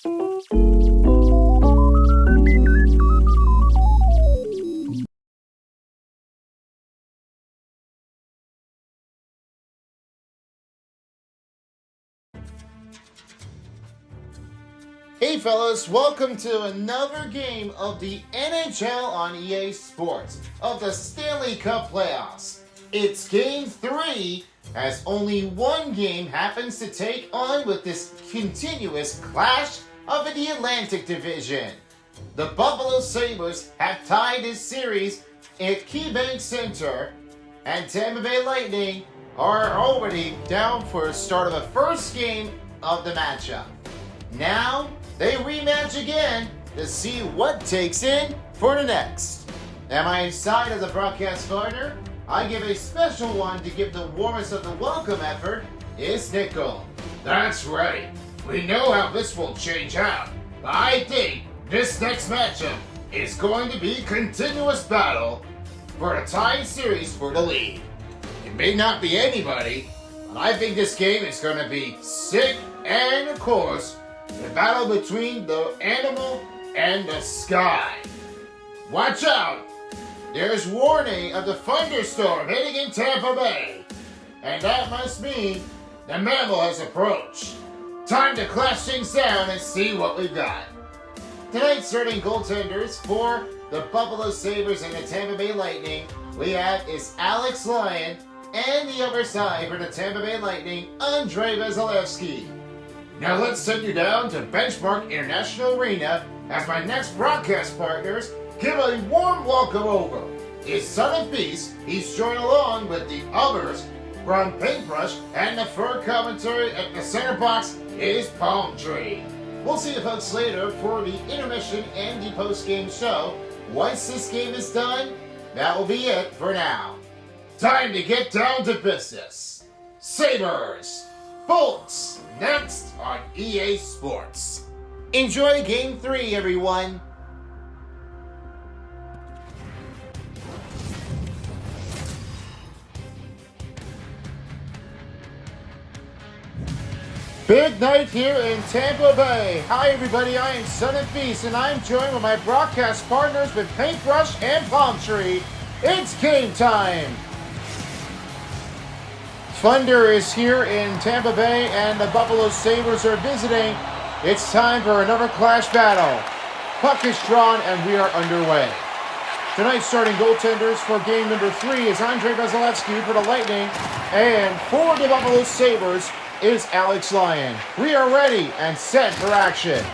Hey fellas, welcome to another game of the NHL on EA Sports of the Stanley Cup playoffs. It's game 3, as only one game happens to take on with this continuous clash of the Atlantic Division. The Buffalo Sabres have tied this series at KeyBank Center, and Tampa Bay Lightning are already down for the start of the first game of the matchup. Now, they rematch again to see what takes in for the next. At my side of the broadcast partner, I give a special one to give the warmest of the welcome effort is Nickel. That's right. We know how this will change out. I think this next matchup is going to be continuous battle for a tied series for the lead. It may not be anybody, but I think this game is going to be sick, and of course, the battle between the animal and the sky. Watch out! There's warning of the thunderstorm hitting in Tampa Bay. And that must mean the mammal has approached. Time to clash things down and see what we've got. Tonight's starting goaltenders for the Buffalo Sabres and the Tampa Bay Lightning we have is Alex Lyon, and the other side for the Tampa Bay Lightning, Andrei Vasilevsky. Now let's send you down to Benchmark International Arena as my next broadcast partners give a warm welcome over. His son of peace, he's joined along with the others from Paintbrush, and the fur commentary at the center box is Palm Tree. We'll see you folks later for the intermission and the post-game show. Once this game is done, that will be it for now. Time to get down to business. Sabres, Bolts, next on EA Sports. Enjoy Game 3, everyone. Big night here in Tampa Bay. Hi, everybody. I am Son of Beast, and I'm joined with my broadcast partners with Paintbrush and Palm Tree. It's game time. Thunder is here in Tampa Bay, and the Buffalo Sabres are visiting. It's time for another clash battle. Puck is drawn, and we are underway. Tonight's starting goaltenders for game number 3 is Andrei Vasilevsky for the Lightning, and for the Buffalo Sabres is Alex Lyon. We are ready and set for action.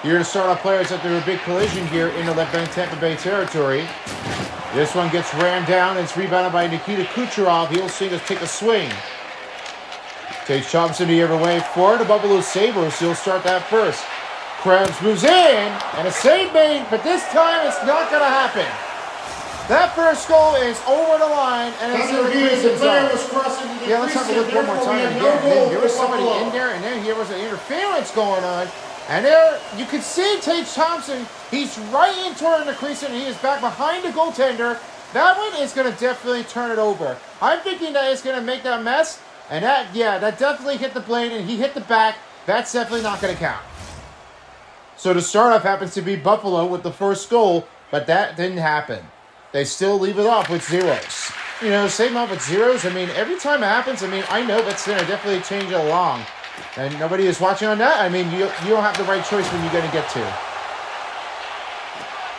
Here to start off players after a big collision here in the Tampa Bay territory. This one gets rammed down. It's rebounded by Nikita Kucherov. He'll take a swing. Takes Thompson the other way for the Buffalo Sabres. He'll start that first. Krebs moves in, and a save made, but this time it's not going to happen. That first goal is over the line, and it's in the prison zone. Yeah, let's have a look one more time again. There was somebody in there, and then here was an interference going on. And there, you can see Tage Thompson. He's right into the crease, and he is back behind the goaltender. That one is going to definitely turn it over. I'm thinking that it's going to make that mess. And that definitely hit the blade, and he hit the back. That's definitely not going to count. So the start off happens to be Buffalo with the first goal, but that didn't happen. They still leave it off with zeros. You know, same off with zeros. I mean, every time it happens, I know that's going to definitely change it along. And nobody is watching on that. I mean, you don't have the right choice when you're going to get to.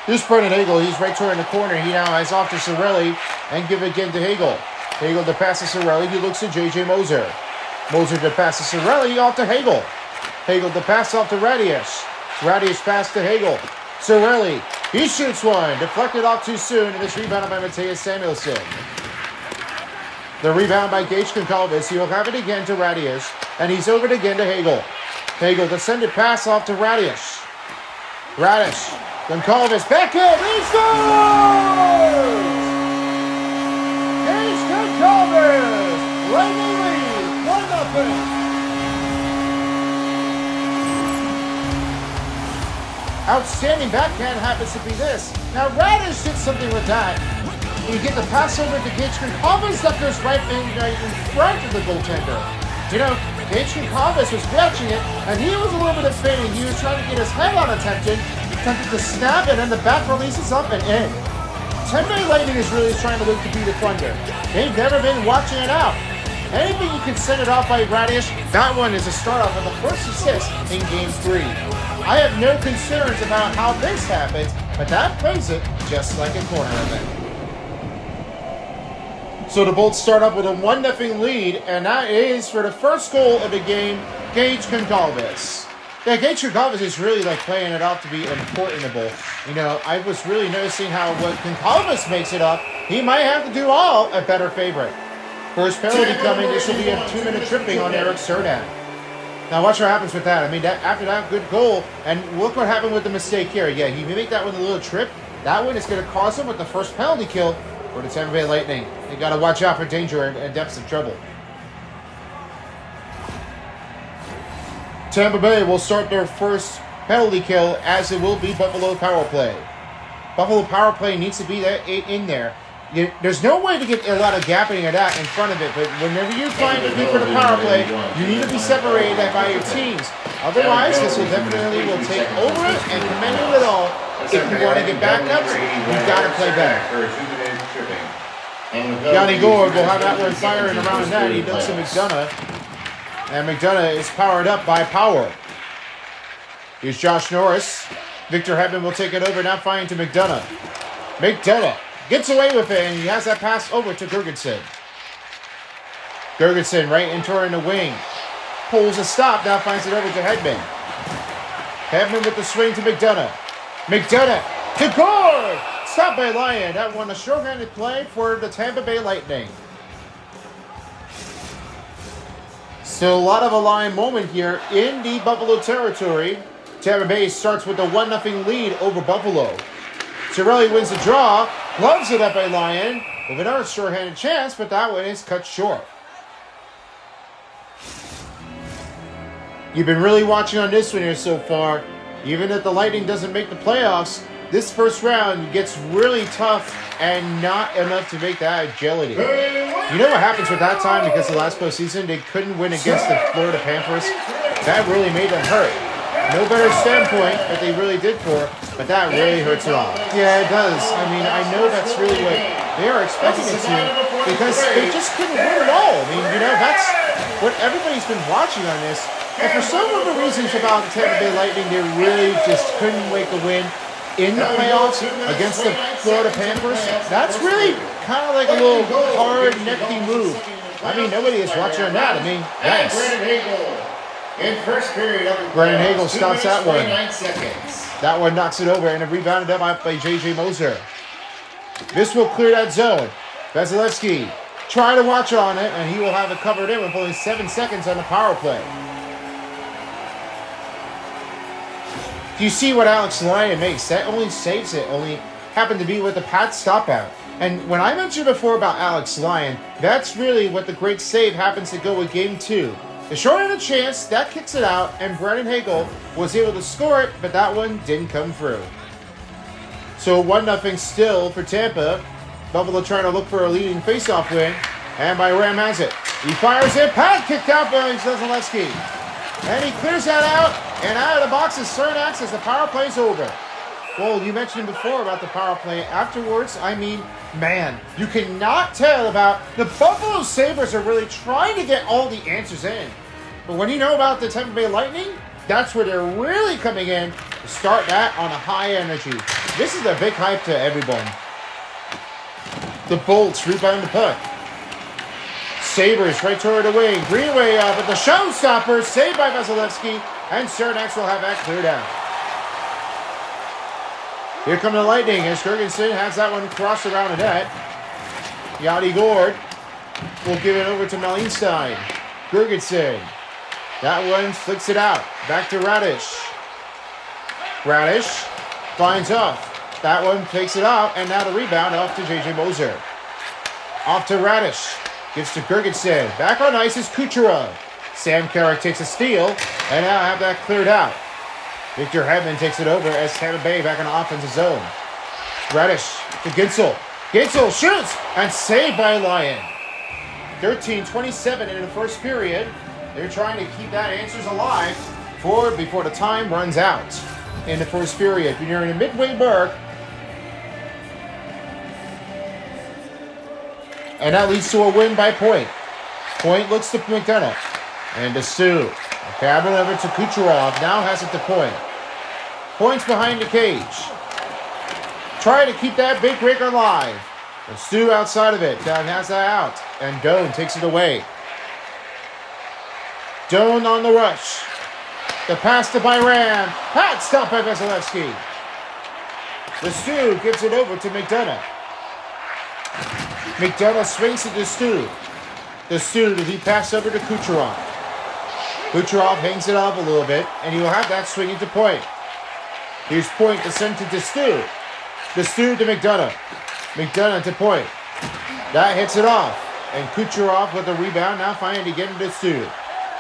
This Brendan Hagel, he's right toward in the corner. He now has off to Cirelli and give it again to Hagel. Hagel to pass to Cirelli. He looks to J.J. Moser. Moser to pass to Cirelli, off to Hagel. Hagel to pass off to Radius. Radius pass to Hagel. Cirelli, he shoots one. Deflected off too soon, and it's rebounded by Mateus Samuelsson. The rebound by Gage Goncalves. He'll have it again to Radius, and he's over it again to Hagel. Hagel to send it pass off to Radius. Radius, Goncalves back in. He scores! Gage Goncalves, Lightning lead, 1-0. Outstanding backhand happens to be this. Now Radish did something with that. You get the pass over to Gage Goncalves that goes right in front of the goaltender. You know, Gage Goncalves was watching it, and he was a little bit of fading. He was trying to get his head on attention, attempted to snap it, and the back releases up and in. Tampa Bay Lightning is really trying to look to be the Thunder. They've never been watching it out. Anything you can send it off by Radish, that one is a start off of the first assist in Game 3. I have no concerns about how this happens, but that plays it just like a corner event. So the Bolts start up with a 1-0 lead, and that is for the first goal of the game, Gage Goncalves. Yeah, Gage Goncalves is really like playing it off to be importantable. You know, I was really noticing how when Goncalves makes it up, he might have to do all a better favorite. First penalty coming, this will be a 2-minute tripping on Eric Cerdan. Now watch what happens with that. I mean, after that good goal, and look what happened with the mistake here. Yeah, he made that one a little trip. That one is going to cause him with the first penalty kill for the Tampa Bay Lightning. They got to watch out for danger and depths of trouble. Tampa Bay will start their first penalty kill, as it will be Buffalo power play. Buffalo power play needs to be in there. There's no way to get a lot of gapping of that in front of it, but whenever you find a need for the power play, you need to be separated by your teams. Otherwise, this will definitely take over it and command it all. If you want to get backups, you've got to play better. Yanni Gord will have that one firing around that. He does to McDonough. And McDonough is powered up by Power. Here's Josh Norris. Victor Hedman will take it over, now finding to McDonough. McDonough gets away with it, and he has that pass over to Gergensen. Gergensen right into her in the wing. Pulls a stop, now finds it over to Hedman. Hedman with the swing to McDonough. McDonough to Gord! Stopped by Lyon. That one a short-handed play for the Tampa Bay Lightning. So a lot of a line moment here in the Buffalo territory. Tampa Bay starts with a 1-0 lead over Buffalo. Cirelli wins the draw, gloves it up by Lyon with another short-handed chance, but that one is cut short. You've been really watching on this one here so far. Even if the Lightning doesn't make the playoffs, this first round gets really tough and not enough to make that agility. You know what happens with that time? Because the last postseason, they couldn't win against the Florida Panthers. That really made them hurt. No better standpoint that they really did for, but that really hurts it all. Yeah, it does. I mean, I know that's really what they are expecting it to, because they just couldn't win at all. I mean, you know, that's what everybody's been watching on this. And for some of the reasons about the Tampa Bay Lightning, they really just couldn't wake a win in the playoffs against the Florida Panthers. That's really kind of like a little hard, nifty move. I mean, nobody is watching on that. I mean, nice. In first period, Brandon Hagel stops that one. 29 seconds. That one knocks it over, and it rebounded up by J.J. Moser. This will clear that zone. Vasilevsky try to watch on it, and he will have it covered in with only 7 seconds on the power play. Do you see what Alex Lyon makes? That only saves it. Only happened to be with the Pat stop out. And when I mentioned before about Alex Lyon, that's really what the great save happens to go with Game 2. The short end of chance, that kicks it out, and Brandon Hagel was able to score it, but that one didn't come through. So 1-0 still for Tampa. Buffalo trying to look for a leading faceoff win, and by Ram has it. He fires it, pad kicked out by Vasilevsky. And he clears that out, and out of the box is Cernak as the power play's over. Well, you mentioned before about the power play. Afterwards, I mean, man, you cannot tell about the Buffalo Sabres are really trying to get all the answers in. But when you know about the Tampa Bay Lightning, that's where they're really coming in to start that on a high energy. This is a big hype to everyone. The Bolts rebound the puck. Sabres right toward the wing. Greenway up at the showstopper. Saved by Vasilevsky. And Cernak will have that cleared out. Here come the Lightning as Gergensen has that one crossed around the net. Yanni Gord will give it over to Malinstein. Gergensen. That one flicks it out. Back to Radish. Radish finds off. That one takes it out, and now the rebound off to J.J. Moser. Off to Radish. Gives to Gergensen. Back on ice is Kucherov. Sam Carrick takes a steal, and now have that cleared out. Victor Hedman takes it over as Tampa Bay back in the offensive zone. Radish to Gitzel. Gitzel shoots, and saved by Lyon. 13:27 in the first period. They're trying to keep that answers alive before the time runs out in the first period. You're in the midway mark. And that leads to a win by Point. Point looks to McDonough. And to Stu. Cabin over to Kucherov. Now has it to Point. Point's behind the cage. Trying to keep that big breaker alive. And Stu outside of it. Down has that out. And Doan takes it away. Doan on the rush. The pass to Byram. Pat stop by Vasilevsky. The Stu gives it over to McDonough. McDonough swings it to Stu. The Stu that he passed over to Kucherov. Kucherov hangs it up a little bit, and he will have that swinging to Point. Here's Point to send it to Stu. The Stu to McDonough. McDonough to Point. That hits it off. And Kucherov with the rebound, now finding to get into Stu.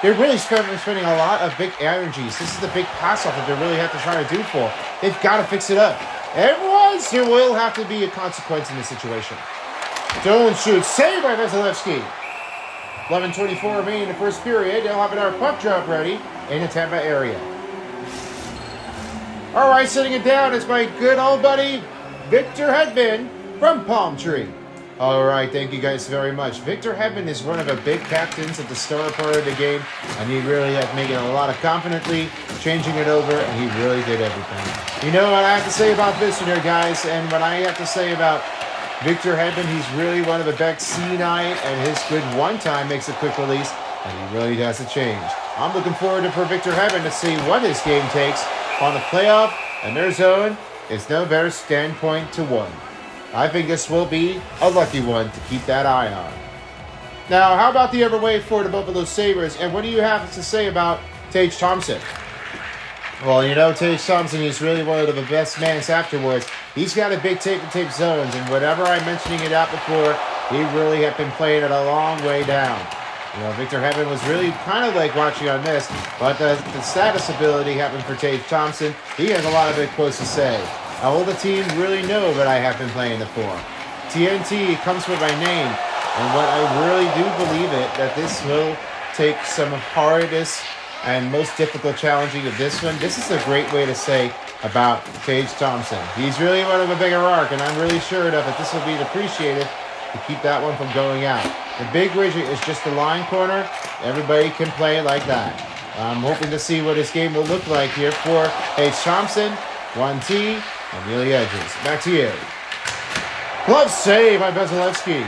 They're really spending a lot of big energies. This is the big pass-off that they really have to try to do for. They've got to fix it up. Everyone's, there will have to be a consequence in this situation. Doan shoots, saved by Vasilevsky. 11:24 remaining in the first period. They'll have another puck drop ready in the Tampa area. All right, setting it down is my good old buddy, Victor Hedman from Palm Tree. All right, thank you guys very much. Victor Hedman is one of the big captains at the start part of the game, and he really had making a lot of confidently changing it over, and he really did everything. You know what I have to say about this one here, guys, and what I have to say about Victor Hedman, he's really one of the best C9, and his good one-time makes a quick release, and he really has to change. I'm looking forward for Victor Hedman to see what his game takes on the playoff, and their zone is no better standpoint to one. I think this will be a lucky one to keep that eye on. Now, how about the other way for the Buffalo Sabres, and what do you have to say about Tage Thompson? Well, you know, Tage Thompson is really one of the best men afterwards. He's got a big tape-to-tape zones, and whatever I'm mentioning it out before, he really had been playing it a long way down. You know, Victor Hedman was really kind of like watching on this, but the status ability happened for Tage Thompson. He has a lot of big quotes to say. All the team really know that I have been playing it for. TNT comes with my name, and what I really do believe it, that this will take some hardest and most difficult challenging of this one. This is a great way to say about Tage Thompson. He's really one of a bigger arc, and I'm really sure that this will be appreciated to keep that one from going out. The big ridge is just the line corner. Everybody can play like that. I'm hoping to see what his game will look like here for Tage Thompson, 1T, and Neely Edges. Back to you. Glove save by Vasilevsky.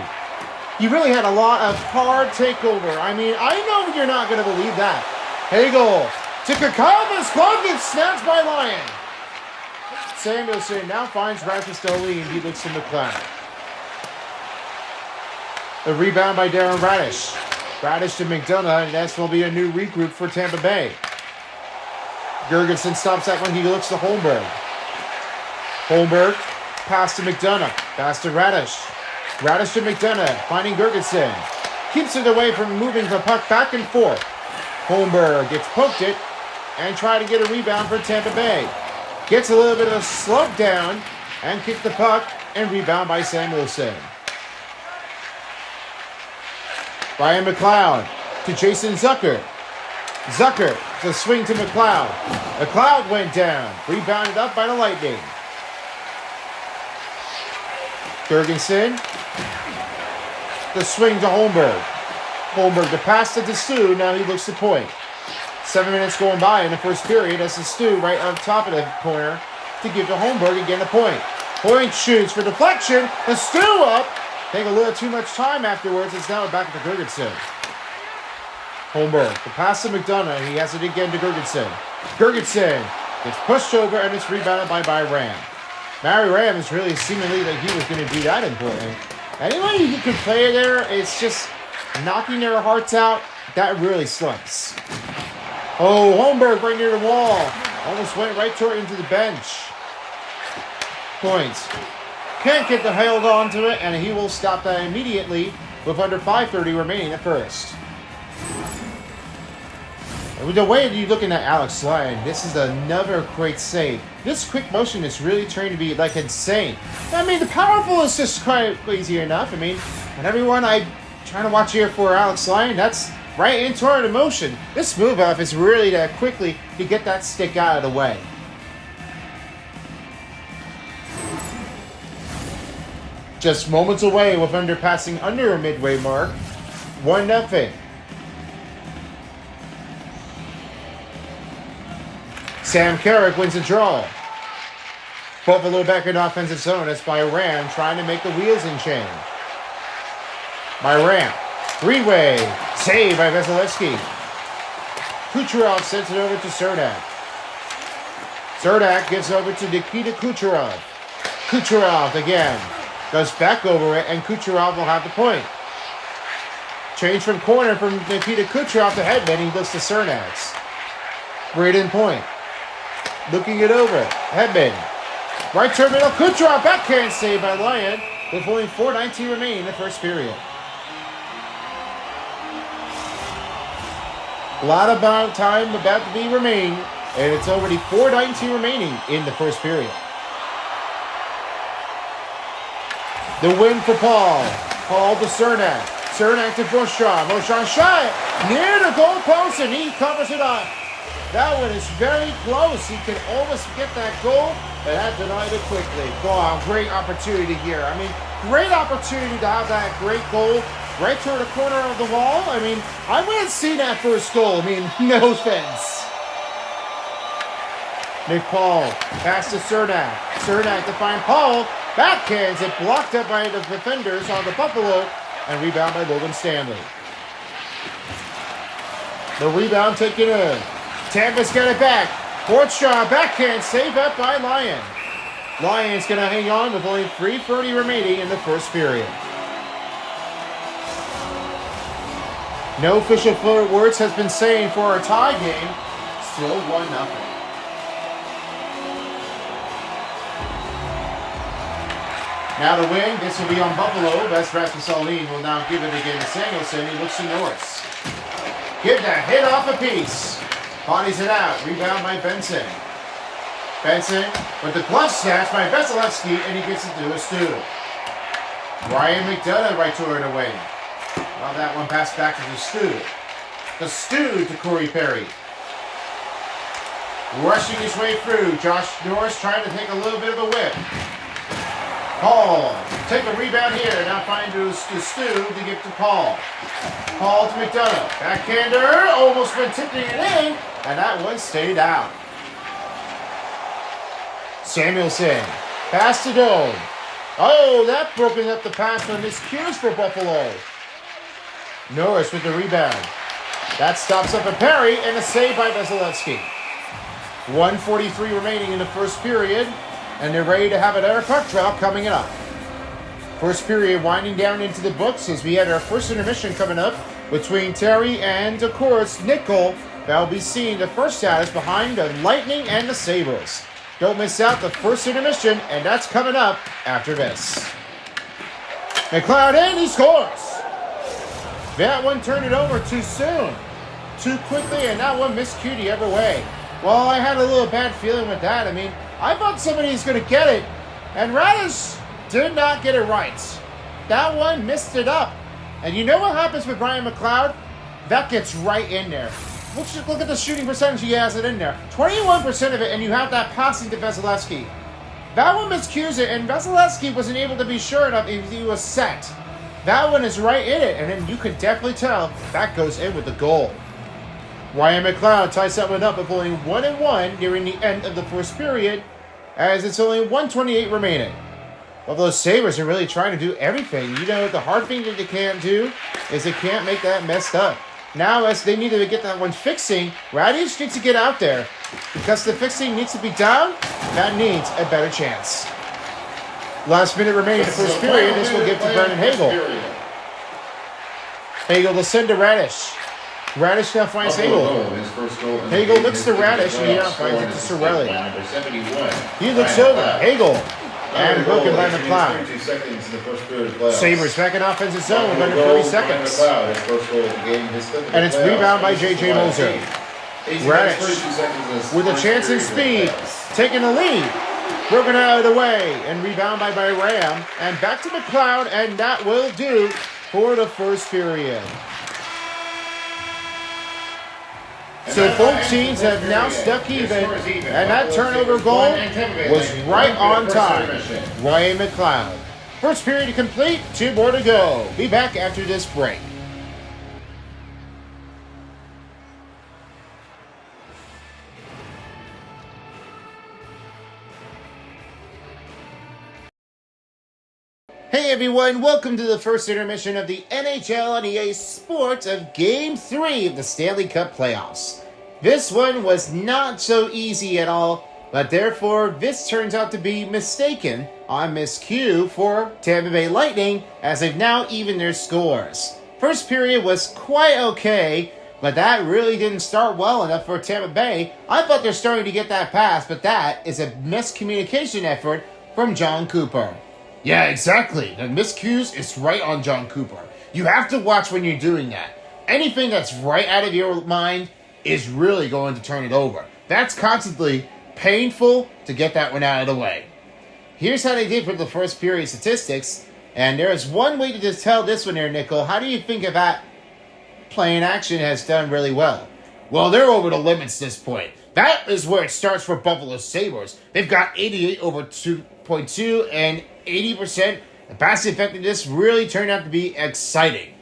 He really had a lot of hard takeover. I mean, I know you're not going to believe that. Hagel to Kakavas. Glove gets snatched by Lyon. Samuelson now finds Rathistoli, and he looks to McLeod. The rebound by Darren Radish. Radish to McDonough, and that will be a new regroup for Tampa Bay. Gergensen stops that one. He looks to Holmberg. Holmberg, pass to McDonough. Pass to Radish. Radish to McDonough, finding Gergensen. Keeps it away from moving the puck back and forth. Holmberg gets poked it and try to get a rebound for Tampa Bay. Gets a little bit of a slope down and kick the puck and rebound by Samuelson. Brian McLeod to Jason Zucker. Zucker to swing to McLeod. McLeod went down. Rebounded up by the Lightning. Gergensen. The swing to Holmberg. Holmberg the pass to the Stu. Now he looks to Point. 7 minutes going by in the first period as the Stu right on top of the corner to give to Holmberg again to Point. Point shoots for deflection. The Stu up. Take a little too much time afterwards. It's now back to Gergensen. Holmberg, the pass to McDonough. He has it again to Gergensen. Gergensen gets pushed over and it's rebounded by Ram. Barry Ram is really seemingly that he was going to be that important. Anybody who can play there, it's just knocking their hearts out. That really slumps. Oh, Holmberg right near the wall. Almost went right toward into the bench. Points. Can't get the held onto it, and he will stop that immediately with under 5:30 remaining at first. And with the way you're looking at Alex Lyon, this is another great save. This quick motion is really trying to be like insane. I mean, the powerful is just quite easy enough. I mean, and everyone I'm trying to watch here for Alex Lyon, that's right into our motion. This move-off is really that quickly to get that stick out of the way. Just moments away with passing under a midway mark. 1-0. Sam Carrick wins the draw. Buffalo back in offensive zone. That's by Ram trying to make the wheels in change. By Ram. Three-way. Save by Vasilevsky. Kucherov sends it over to Cernak. Cernak gives over to Nikita Kucherov. Kucherov again. Goes back over it, and Kucherov will have the point. Change from corner from Nikita Kucherov to Hedman. He looks to Cernak's. Braden point. Looking it over. Hedman. Right terminal. Kucherov backhand save by Lyon. With only 4:19 remaining in the first period. A lot of time about to be remaining, and it's already 4:19 remaining in the first period. The win for Paul. Paul to Cernak. Cernak to Beauchamp. Beauchamp shot near the goalpost, and he covers it up. That one is very close. He can almost get that goal, but that denied it quickly. Wow, great opportunity here. I mean, great opportunity to have that great goal right toward the corner of the wall. I mean, I wouldn't see that first goal. I mean, no offense. Nick Paul, pass to Cernak. Cernak to find Paul. Backhands it, blocked up by the defenders on the Buffalo, and rebound by Logan Stanley. The rebound taken in. Tampa's got it back. Bortshaw backhand save up by Lyon. Lyon's going to hang on with only 3:30 remaining in the first period. No official words has been saying for a tie game. Still 1-0. Now the wing, this will be on Buffalo. Best Rasmussen will now give it again to Samuelson. He looks to Norris. Give that hit off a piece. Bodies it out. Rebound by Benson. Benson with the glove snatch by Vasilevsky, and he gets it to a Stu. Ryan McDonough right toward the wing. Well, that one passed back to the Stu. The Stu to Corey Perry. Rushing his way through. Josh Norris trying to take a little bit of a whip. Paul, take a rebound here. Now find to Stu to give to Paul. Paul to McDonough. Backhander, almost went tipping it in, and that one stayed out. Samuelson, pass to Dome. Oh, that broken up the pass on miscues for Buffalo. Norris with the rebound. That stops up a Perry, and a save by Vasilevsky. 1:43 remaining in the first period. And they're ready to have another puck drop coming up. First period winding down into the books as we had our first intermission coming up between Terry and, of course, Nickel. That'll be seeing the first status behind the Lightning and the Sabres. Don't miss out the first intermission, and that's coming up after this. McLeod, and he scores! That one turned it over too soon. Too quickly, and that one miscued the other way. Well, I had a little bad feeling with that. I mean, I thought somebody was going to get it, and Radish did not get it right. That one missed it up. And you know what happens with Brian McLeod? That gets right in there. Look at the shooting percentage he has it in there. 21% of it, and you have that passing to Vasilevsky. That one miscues it, and Vasilevsky wasn't able to be sure enough if he was set. That one is right in it, and then you can definitely tell that goes in with the goal. Ryan McLeod ties that one up with only 1-1 nearing the end of the first period, as it's only 1:28 remaining. Well, those Sabres are really trying to do everything. You know, the hard thing that they can't do is they can't make that messed up. Now, as they need to get that one fixing, Radish needs to get out there. Because the fixing needs to be down, that needs a better chance. Last minute remaining in the first period, this will give to Brendan Hagel. Hagel to send to Radish. Radish now finds Hagel. Hagel looks to Radish, and he now finds it to Sorelli. He looks over. Hagel. And broken by McLeod. Sabres back in offensive zone with under 30 seconds. And it's rebound by J.J. Moser. Radish with a chance in speed. Taking the lead. Broken out of the way. And rebound by Ram. And back to McLeod. And that will do for the first period. So both teams have now stuck even, and that turnover goal was right on time. Ryan McLeod. First period complete, 2 more to go. Be back after this break. Hey everyone, welcome to the first intermission of the NHL and EA Sports of Game 3 of the Stanley Cup playoffs. This one was not so easy at all, but therefore this turns out to be mistaken on miscue for Tampa Bay Lightning as they've now evened their scores. First period was quite okay, but that really didn't start well enough for Tampa Bay. I thought they're starting to get that pass, but that is a miscommunication effort from John Cooper. Yeah, exactly. The miscues is right on John Cooper. You have to watch when you're doing that. Anything that's right out of your mind is really going to turn it over. That's constantly painful to get that one out of the way. Here's how they did for the first period statistics, and there's one way to just tell this one here, Nickel. How do you think of that playing action has done really well? Well, they're over the limits this point. That is where it starts for Buffalo Sabres. They've got 88 over 2.2 and 80%. The pass effectiveness really turned out to be exciting.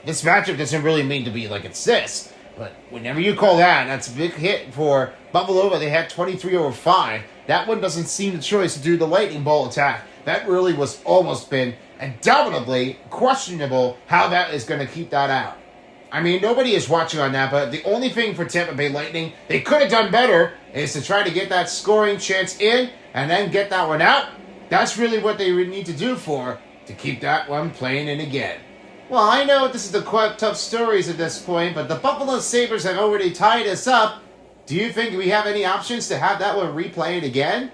This matchup doesn't really mean to be like it's this, but whenever you call that, that's a big hit for Buffalo, but they had 23 over 5. That one doesn't seem the choice to do the lightning ball attack. That really was almost been undoubtedly questionable how that is going to keep that out. I mean, nobody is watching on that, but the only thing for Tampa Bay Lightning they could have done better is to try to get that scoring chance in and then get that one out. That's really what they would need to do to keep that one playing in again. Well, I know this is the quite tough stories at this point, but the Buffalo Sabres have already tied us up. Do you think we have any options to have that one replayed again?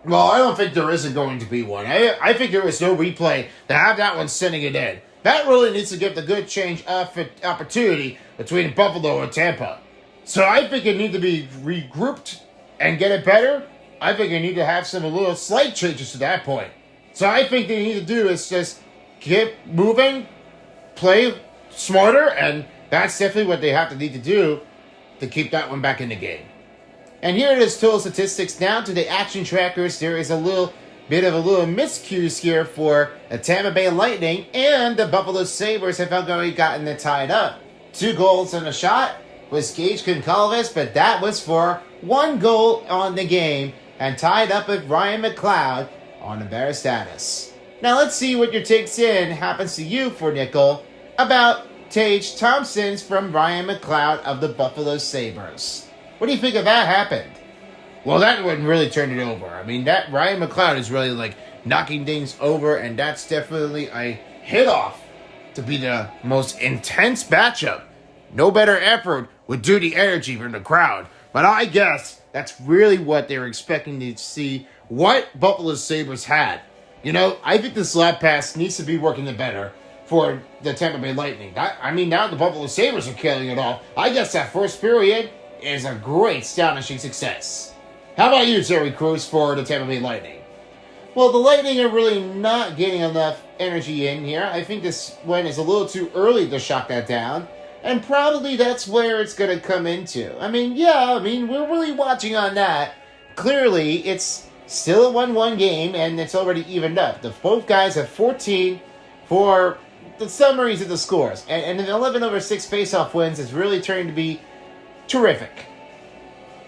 Well, I don't think there isn't going to be one. I think there is no replay to have that one sending it in. That really needs to give the good change opportunity between Buffalo and Tampa. So I think it needs to be regrouped and get it better. I think they need to have some little slight changes to that point. So I think they need to do is just keep moving, play smarter, and that's definitely what they have to need to do to keep that one back in the game. And here it is, total statistics. Now to the action trackers, there is a little bit of a little miscues here for the Tampa Bay Lightning, and the Buffalo Sabres have already gotten it tied up. 2 goals and a shot was Gage Goncalves, but that was for 1 goal on the game, and tied up with Ryan McLeod on the better status. Now let's see what your takes in happens to you for Nickel about Tage Thompson's from Ryan McLeod of the Buffalo Sabres. What do you think of that happened? Well, that one really turned it over. I mean, that Ryan McLeod is really like knocking things over, and that's definitely a hit off to be the most intense matchup. No better effort would do the energy from the crowd. But I guess that's really what they were expecting to see what Buffalo Sabres had. I think this lap pass needs to be working it better for the Tampa Bay Lightning. Now the Buffalo Sabres are killing it off. I guess that first period is a great astonishing success. How about you, Terry Crews, for the Tampa Bay Lightning? Well, the Lightning are really not getting enough energy in here. I think this one is a little too early to shut that down. And probably that's where it's going to come into. We're really watching on that. Clearly, it's still a 1-1 game, and it's already evened up. Both guys have 14 for the summaries of the scores. And an 11 over 6 faceoff wins is really turning to be terrific.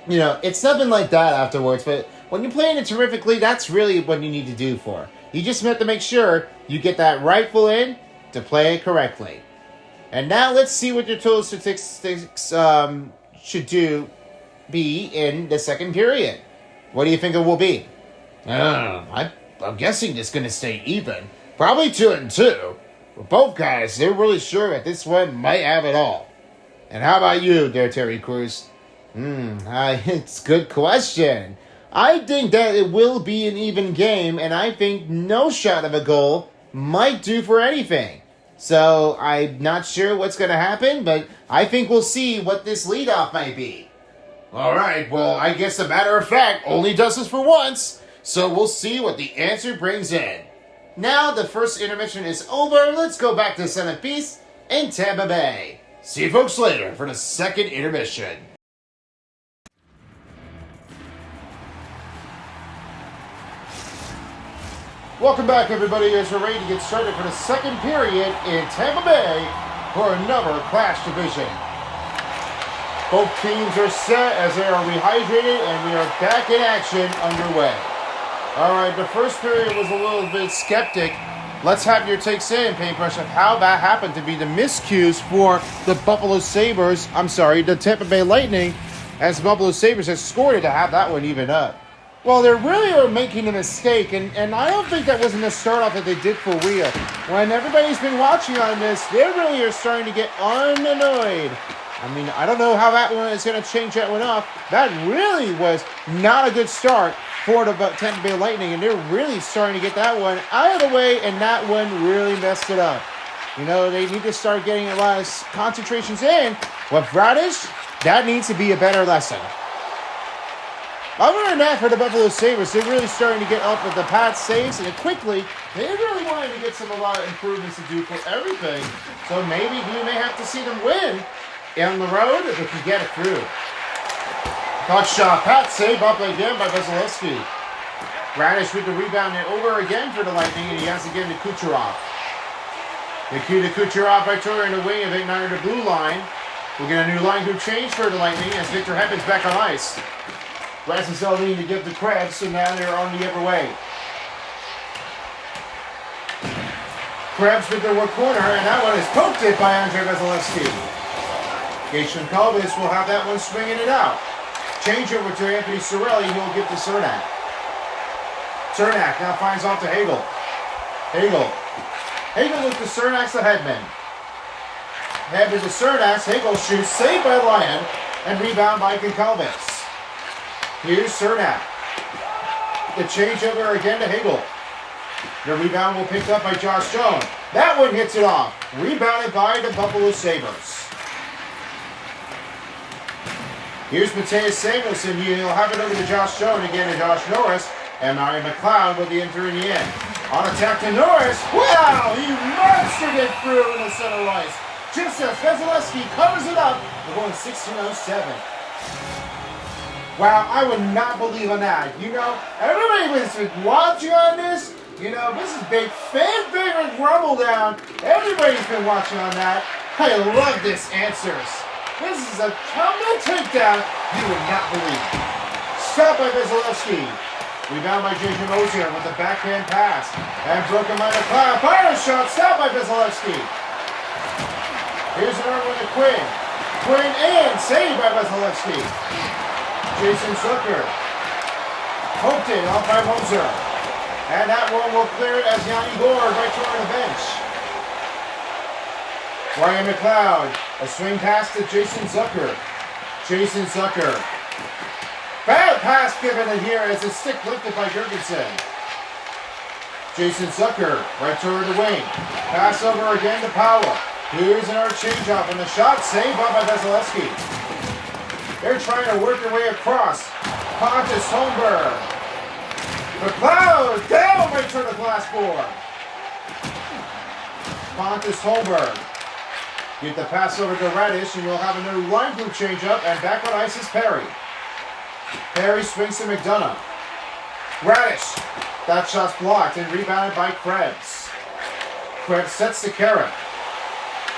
It's nothing like that afterwards, but when you're playing it terrifically, that's really what you need to do for. You just have to make sure you get that rifle in to play it correctly. And now let's see what your total statistics should be in the second period. What do you think it will be? I'm guessing it's going to stay even. Probably 2-2. But both guys, they're really sure that this one might have it all. And how about you there, Terry Crews? It's a good question. I think that it will be an even game, and I think no shot of a goal might do for anything. So I'm not sure what's going to happen, but I think we'll see what this leadoff might be. All right, well, I guess a matter of fact only does this for once, so we'll see what the answer brings in. Now the first intermission is over. Let's go back to the centerpiece in Tampa Bay. See you folks later for the second intermission. Welcome back, everybody, as we're ready to get started for the second period in Tampa Bay for another clash division. Both teams are set as they are rehydrated, and we are back in action underway. All right, the first period was a little bit skeptic. Let's have your takes in, Paintbrush, of how that happened to be the miscues for the Buffalo Sabres. The Tampa Bay Lightning, as the Buffalo Sabres have scored it to have that one even up. Well, they really are making a mistake, and I don't think that wasn't the start off that they did for Rhea. When everybody's been watching on this, they really are starting to get unannoyed. I mean, I don't know how that one is going to change that one off. That really was not a good start for the Tampa Bay Lightning, and they're really starting to get that one out of the way, and that one really messed it up. You know, they need to start getting a lot of concentrations in. With Radish, that needs to be a better lesson. Other than that, for the Buffalo Sabres, they're really starting to get up with the pad saves, and quickly, they really wanted to get a lot of improvements to do for everything. So maybe we may have to see them win on the road if they can get it through. Puck shot, pad save up again by Vasilevsky. Radish with the rebound and over again for the Lightning, and he has again to Kucherov. Nikita Kucherov right toward in the wing of it, under the blue line. We'll get a new line group change for the Lightning as Victor Hedman's back on ice. Rasmus Elvin to give the Krebs, so now they're on the other way. Krebs with the work corner, and that one is poked it by Andrei Vasilevsky. Gaetron Calvis will have that one swinging it out. Change over to Anthony Cirelli, he'll give to Cernak. Cernak now finds off to Hagel. Hagel with the Cernak to Hedman. Hedman to Cernak, Hagel shoots, saved by Lyon, and rebound by Calvis. Here's Cernak. The changeover again to Hagel. The rebound will pick up by Josh Jones. That one hits it off. Rebounded by the Buffalo Sabres. Here's Mateus Samuelsson. He'll have it over to Josh Jones again to Josh Norris. And Mario McLeod with the enter in the end. On attack to Norris. Wow! He monstered it through in the center ice. Just as Vasilevsky covers it up. We're going 16:07. Wow, I would not believe on that. You know, everybody was watching on this. You know, this is big fan favorite Rumble Down. Everybody's been watching on that. I love this answers. This is a combo takedown you would not believe. Stop by Vasilevsky. Rebound by J.J. Mosier with a backhand pass. And broken by McLeod. Fire shot. Stop by Vasilevsky. Here's another one to Quinn. Quinn and saved by Vasilevsky. Jason Zucker. Poked it off by Moser. And that one will clear it as Yanni Gourde right toward the bench. Ryan McLeod. A swing pass to Jason Zucker. Jason Zucker. Bad pass given in here as a stick lifted by Jurgensen. Jason Zucker right toward the wing. Pass over again to Powell. Here's another change-up and the shot saved by Vasilevsky. They're trying to work their way across. Pontus Holmberg. McLeod down right toward the glass board. Pontus Holmberg. Get the pass over to Radish, and we'll have another line group change up, and back on ice is Perry. Perry swings to McDonough. Radish. That shot's blocked and rebounded by Krebs. Krebs sets to Carrick.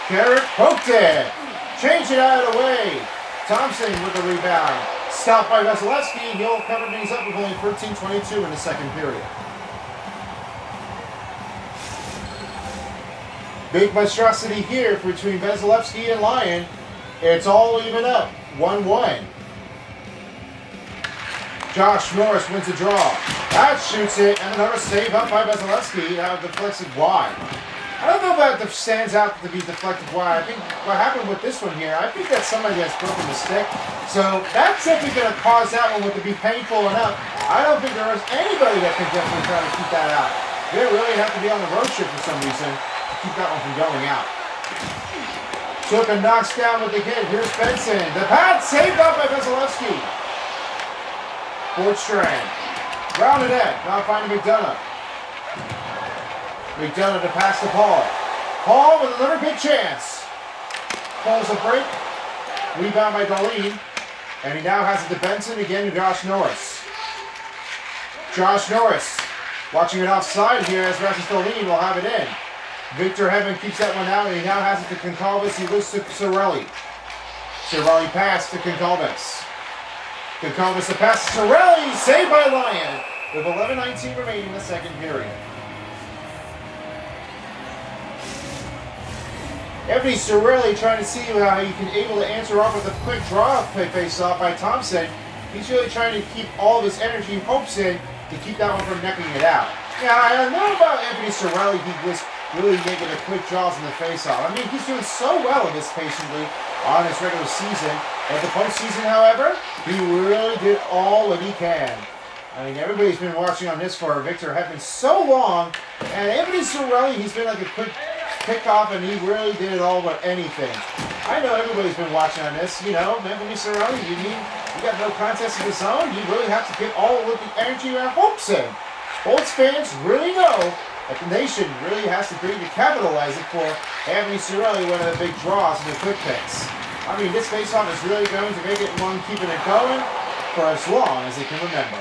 Carrick poked it. Change it out of the way. Thompson with the rebound. Stopped by Vasilevsky. He'll cover things up with only 13:22 in the second period. Big monstrosity here between Vasilevsky and Lyon. It's all even up. 1-1. Josh Norris wins the draw. That shoots it, and another save up by Vasilevsky. That deflected wide. I don't know if that stands out to be deflected wide. I think what happened with this one here, I think that somebody has broken the stick. So that's simply going to cause that one to be painful enough. I don't think there is anybody that can definitely try to keep that out. They really have to be on the road trip for some reason to keep that one from going out. Took a knocks down with the hit. Here's Benson. The pad saved up by Vasilevsky. Bortstrand. Rounded it. Now finding McDonough. McDonough to pass to Paul. Paul with another big chance. pulls a break. Rebound by Darlene. And he now has it to Benson, again to Josh Norris. Josh Norris watching it offside here as Rasmus Darlene will have it in. Victor Hedman keeps that one out, and he now has it to Concalves. He looks to Cirelli. Cirelli pass to Concalves. Concalves the pass to Cirelli, saved by Lyon, with 11:19 remaining in the second period. Anthony Cirelli trying to see how he can able to answer off with a quick draw face-off by Thompson. He's really trying to keep all of his energy and hopes in to keep that one from necking it out. Yeah, I don't know about Anthony Cirelli. He was really making the quick draws in the face-off. I mean, he's doing so well in this patiently on his regular season. At the postseason, however, he really did all what he can. I mean, everybody's been watching on this for Victor Hedman so long, and Anthony Cirelli, he's been like a quick kickoff, and he really did it all but anything. I know everybody's been watching on this. You know, Anthony Cirelli, you got no contest in the zone. You really have to get all of the energy and hopes in. Bolts fans really know that the nation really has to bring to capitalize it for Anthony Cirelli, one of the big draws in the quick picks. I mean, this faceoff is really going to make it one keeping it going for as long as they can remember.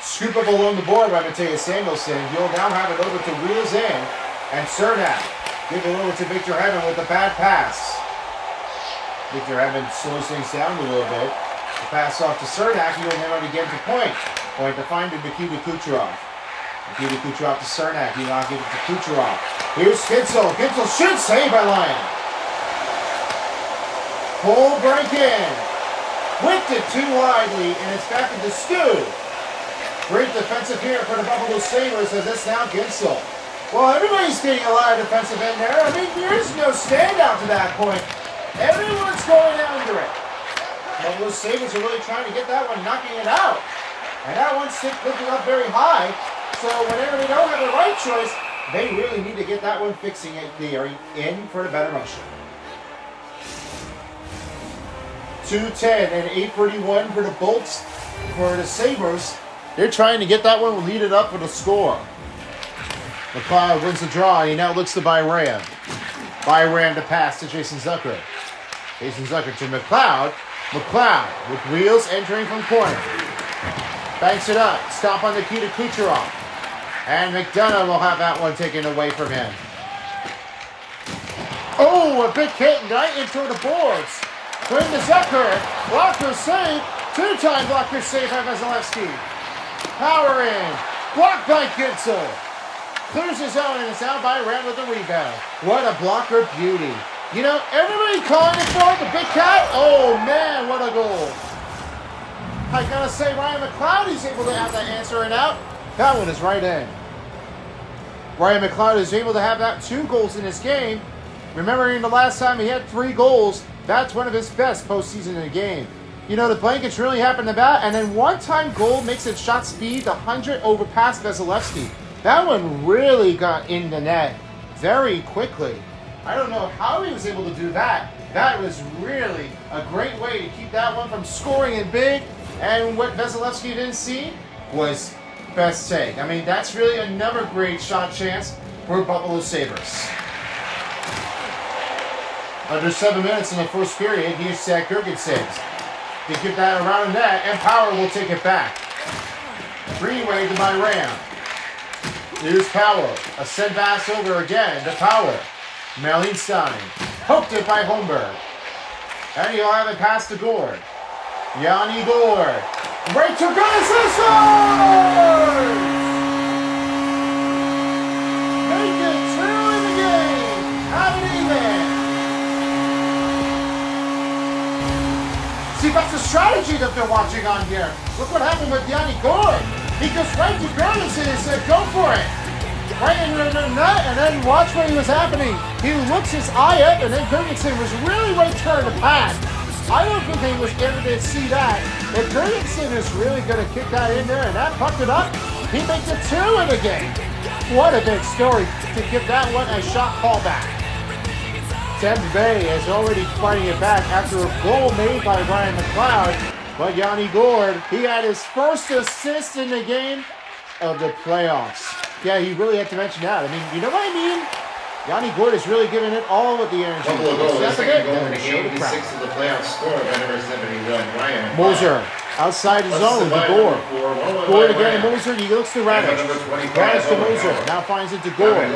Scoop up along the board by Mateus Samuelsson. He'll now have it over to Wheels in, and Cernak give it over to Victor Hedman with a bad pass. Victor Hedman slows things down a little bit. The pass off to Cernak. He'll have it again to Point. Point to find it, Nikita Kucherov. Nikita Kucherov to Cernak. He'll now give it to Kucherov. Here's Gitzel. Gitzel shoots, saved by Lyon. Full break in. Whipped it too widely, and it's back into Stu. Great defensive here for the Buffalo Sabres as it's now Gitzel. Well, everybody's getting a lot of defensive in there. I mean, there's no standout to that point. Everyone's going under it. Buffalo Sabres are really trying to get that one, knocking it out. And that one's looking up very high. So whenever they don't have the right choice, they really need to get that one fixing it there in for the better motion. 2:10 and 8:41 for the Bolts. For the Sabres, they're trying to get that one, lead it up with a score. McLeod wins the draw, and he now looks to Byram. Byram to pass to Jason Zucker. Jason Zucker to McLeod. McLeod with Wheels entering from corner. Banks it up. Stop on Nikita Kucherov. And McDonough will have that one taken away from him. Oh, a big hit right into the boards. Going to Zucker. Blocker save. Two-time blocker save by Vasilevsky. Power in. Blocked by Gitzel. Clears his own, and it's out by Rand with the rebound. What a blocker beauty. You know, everybody calling it for the big cat. Oh, man, what a goal. I gotta say, Ryan McLeod is able to have that answer and out. That one is right in. Ryan McLeod is able to have that 2 goals in this game. Remembering the last time he had 3 goals, that's one of his best postseason in a game. You know, the blankets really happened about, and then one-time goal makes it shot speed 100 over past Vasilevsky. That one really got in the net very quickly. I don't know how he was able to do that. That was really a great way to keep that one from scoring it big. And what Vasilevsky didn't see was best take. I mean, that's really another great shot chance for Buffalo Sabres. Under 7 minutes in the first period, here's Zach Girgensons. They give that around the net, and Power will take it back. Greenway to Byram. Here's Power. A send pass over again to Power. Malinstein. Poked it by Holmberg. And he'll have it pass to Gord. Yanni Gord. Right to Girgensons scores! Make it 2 in the game. Have it even. See, that's the strategy that they're watching on here. Look what happened with Yanni Gord. He goes right to Girgensons and said, go for it. Right into the net, and then watch what was happening. He looks his eye up, and then Girgensons was really right turn to pass. I don't think he was able to see that. But Girgensons is really going to kick that in there, and that pucked it up. He makes it 2 in the game. What a big story to give that one a shot call back. Tampa Bay is already fighting it back after a goal made by Ryan McLeod. But Yanni Gord, he had his first assist in the game of the playoffs. Yeah, he really had to mention that. I mean, you know what I mean? Yanni Gord is really giving it all with the energy. Couple of goals, the That's a second bit. goal in the Show game, the crowd. 6th of the playoff score of number 71, Ryan. Moser outside the zone to Gord. Gord again to Moser. He looks to Radish. Radish to Moser. Now finds it to Gord.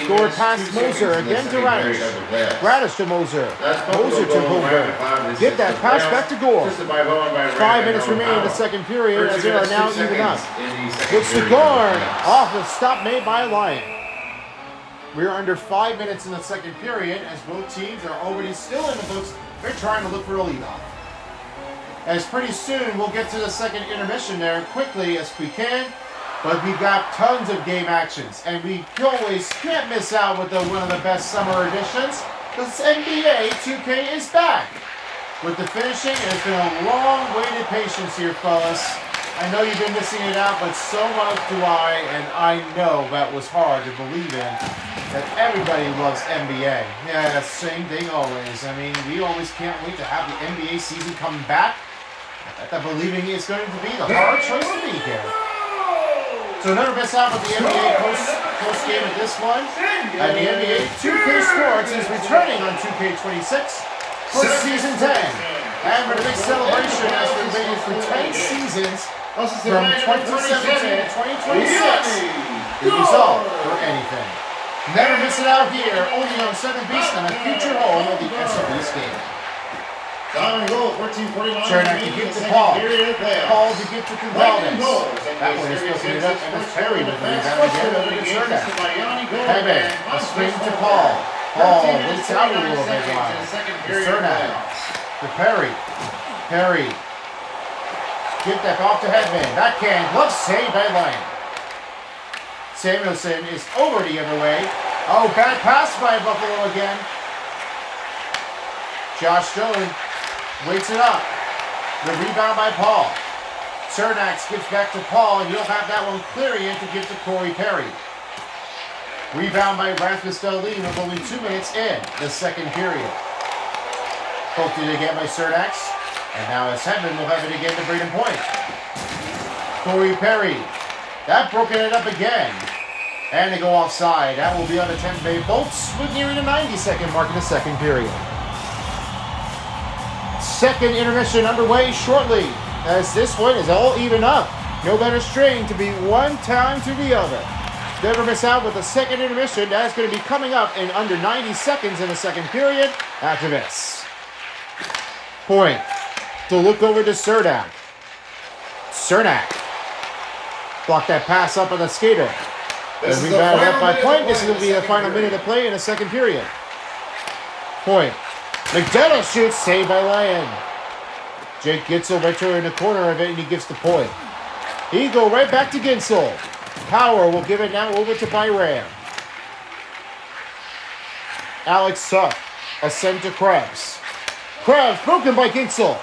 Gord past Moser again to Radish. Radish to Moser. Moser to Holmberg. Get that pass back to Gord. 5 minutes remaining in the second period as they are now even up. Looks to Gord. Off the stop made by Lyon. We are under 5 minutes in the second period as both teams are already still in the books. They're trying to look for a leadoff. As pretty soon we'll get to the second intermission there quickly as we can. But we've got tons of game actions, and we always can't miss out with one of the best summer editions. Because NBA 2K is back. With the finishing, it's been a long-waited patience here, fellas. I know you've been missing it out, but so much do I, and I know that was hard to believe in, that everybody loves NBA. Yeah, same thing always. I mean, we always can't wait to have the NBA season come back. That believing is going to be the hard choice to be here. So never miss out with the NBA post game of this one. And the NBA 2K Sports is returning on 2K26 for season 10. And for the big celebration as we've waited for 10 seasons from 2017 to 2026 is resolved for anything. Never miss it out here, only on Southern Beast and a future home of the SB's game. Chernak to give to Paul. Paul to give to Gonzalez. That one is flipping it up, and it's Perry with the rebound again over to Chernak. Pepe, a swing to Paul. Paul waits out a little bit wide. To Chernak. To Perry. Perry. Give that off to Hedman. Backhand. Glove save by Lyon. Samuelson is over the other way. Oh, bad pass by Buffalo again. Josh Stone waits it up. The rebound by Paul. Cernax gives back to Paul, and he'll have that one clearing in to give to Corey Perry. Rebound by Rasmus Dahlin with only 2 minutes in the second period. Poked it again by Cernax. And now as Hedman will have it again to Braden Point. Corey Perry. That broken it up again. And they go offside. That will be on the Tampa Bay Bolts with nearing the 90-second mark in the second period. Second intermission underway shortly, as this one is all even up. No better string to be one time to the other. Never miss out with the second intermission. That's going to be coming up in under 90 seconds in the second period after this. Point to look over to Cernak. Cernak. Block that pass up on the skater. And rebounded up by Point. This is going to be the final minute of play in the second period. Point. McDonough shoots, saved by Lyon. Jake Gitzel right there in the corner of it, and he gives the Point. He go right back to Gitzel. Power will give it now over to Byram. Alex Suck. A send to Krebs. Krebs broken by Gitzel.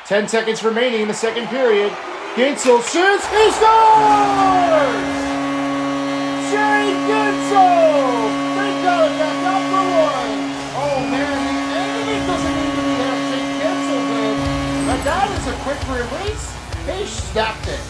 10 seconds remaining in the second period. Gitzel shoots. He scores! Jake Gitzel! They got it back up for one. Oh man, the enemy doesn't need to be there. Jake Gitzel did. But that is a quick release. He snapped it.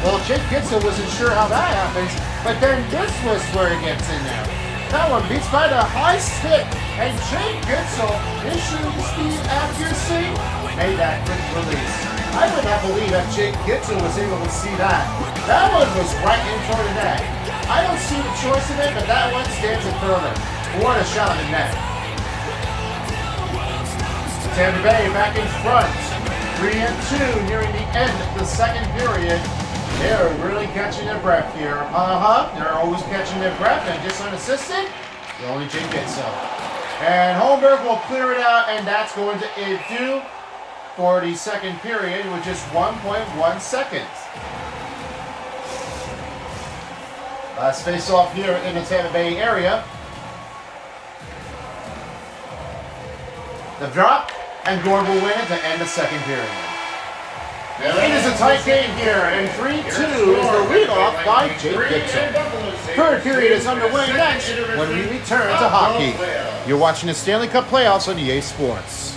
Well, Jake Gitzel wasn't sure how that happens, but then this was where it gets in there. That one beats by the high stick, and Jake Gitzel issues the accuracy, made that quick release. I would not believe that Jake Gitzel was able to see that. That one was right in front of the net. I don't see the choice in it, but that one stands it further. What a shot in the net. Tampa Bay back in front. 3-2 nearing the end of the second period. They're really catching their breath here. They're always catching their breath, and just unassisted, only Jake Gitzel. And Holmberg will clear it out, and that's going to do for the second period, with just 1.1 seconds. Last face-off here in the Tampa Bay area. The drop, and Gord will win it to end the second period. It is a tight game here, and 3-2 is the leadoff by Jake Gitzel. Third period is underway next when we return to hockey. You're watching the Stanley Cup playoffs on EA Sports.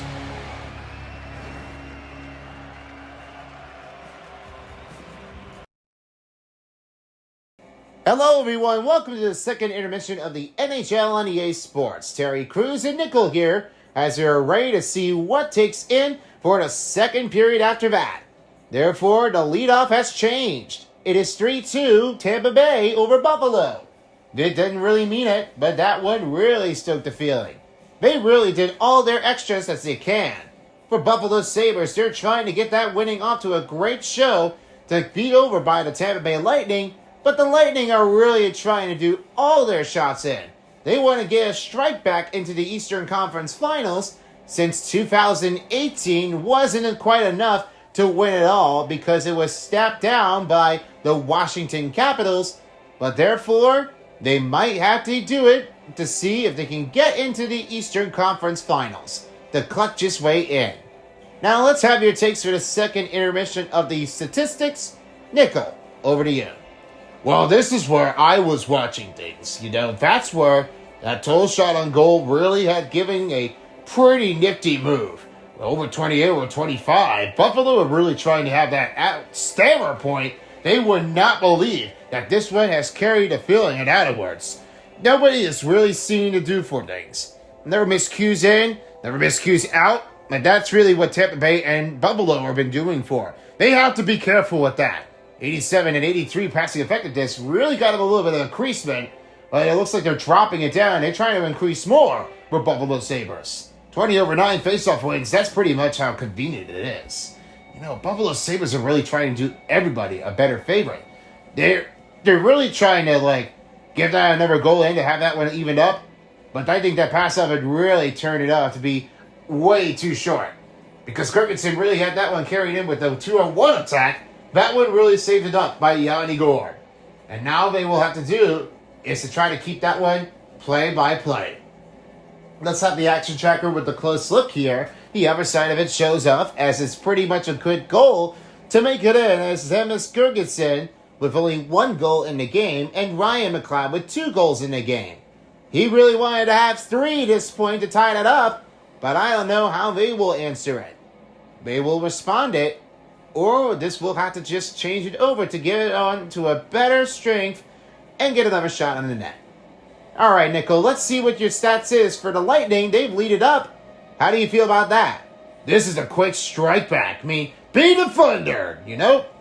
Hello, everyone. Welcome to the second intermission of the NHL on EA Sports. Terry Crews and Nickel here as we're ready to see what takes in for the second period after that. Therefore, the leadoff has changed. It is 3-2 Tampa Bay over Buffalo. It didn't really mean it, but that one really stoked the feeling. They really did all their extras as they can. For Buffalo Sabres, they're trying to get that winning off to a great show to beat over by the Tampa Bay Lightning, but the Lightning are really trying to do all their shots in. They want to get a strike back into the Eastern Conference Finals since 2018 wasn't quite enough to win it all because it was snapped down by the Washington Capitals, but therefore they might have to do it to see if they can get into the Eastern Conference Finals, the clutchest way in. Now let's have your takes for the second intermission of the statistics. Nickel, over to you. Well, this is where I was watching things. That's where that total shot on goal really had given a pretty nifty move. Over 28, over 25. Buffalo are really trying to have that stammer point. They would not believe that this one has carried the feeling and outwards. Nobody is really seen to do for things. Never miss cues in, never miss cues out. And that's really what Tampa Bay and Buffalo have been doing for. They have to be careful with that. 87 and 83 passing effectiveness really got them a little bit of increasement, but it looks like they're dropping it down. They're trying to increase more for Buffalo Sabres. 20 over 9 faceoff wins, that's pretty much how convenient it is. Buffalo Sabres are really trying to do everybody a better favorite. They're really trying to, give that another goal in to have that one evened up, but I think that pass-off would really turn it out to be way too short. Because Kirkinson really had that one carried in with the 2-on-1 attack. That one really saved it up by Yanni Gourde. And now they will have to do is to try to keep that one play by play. Let's have the action tracker with the close look here. The other side of it shows up as it's pretty much a good goal to make it in as Zemis Girgensson with only 1 goal in the game and Ryan McLeod with 2 goals in the game. He really wanted to have 3 this point to tie it up, but I don't know how they will answer it. They will respond it, or this will have to just change it over to get it on to a better strength and get another shot on the net. All right, Nickel, let's see what your stats is for the Lightning. They've lead it up. How do you feel about that? This is a quick strike back. Be the Thunder,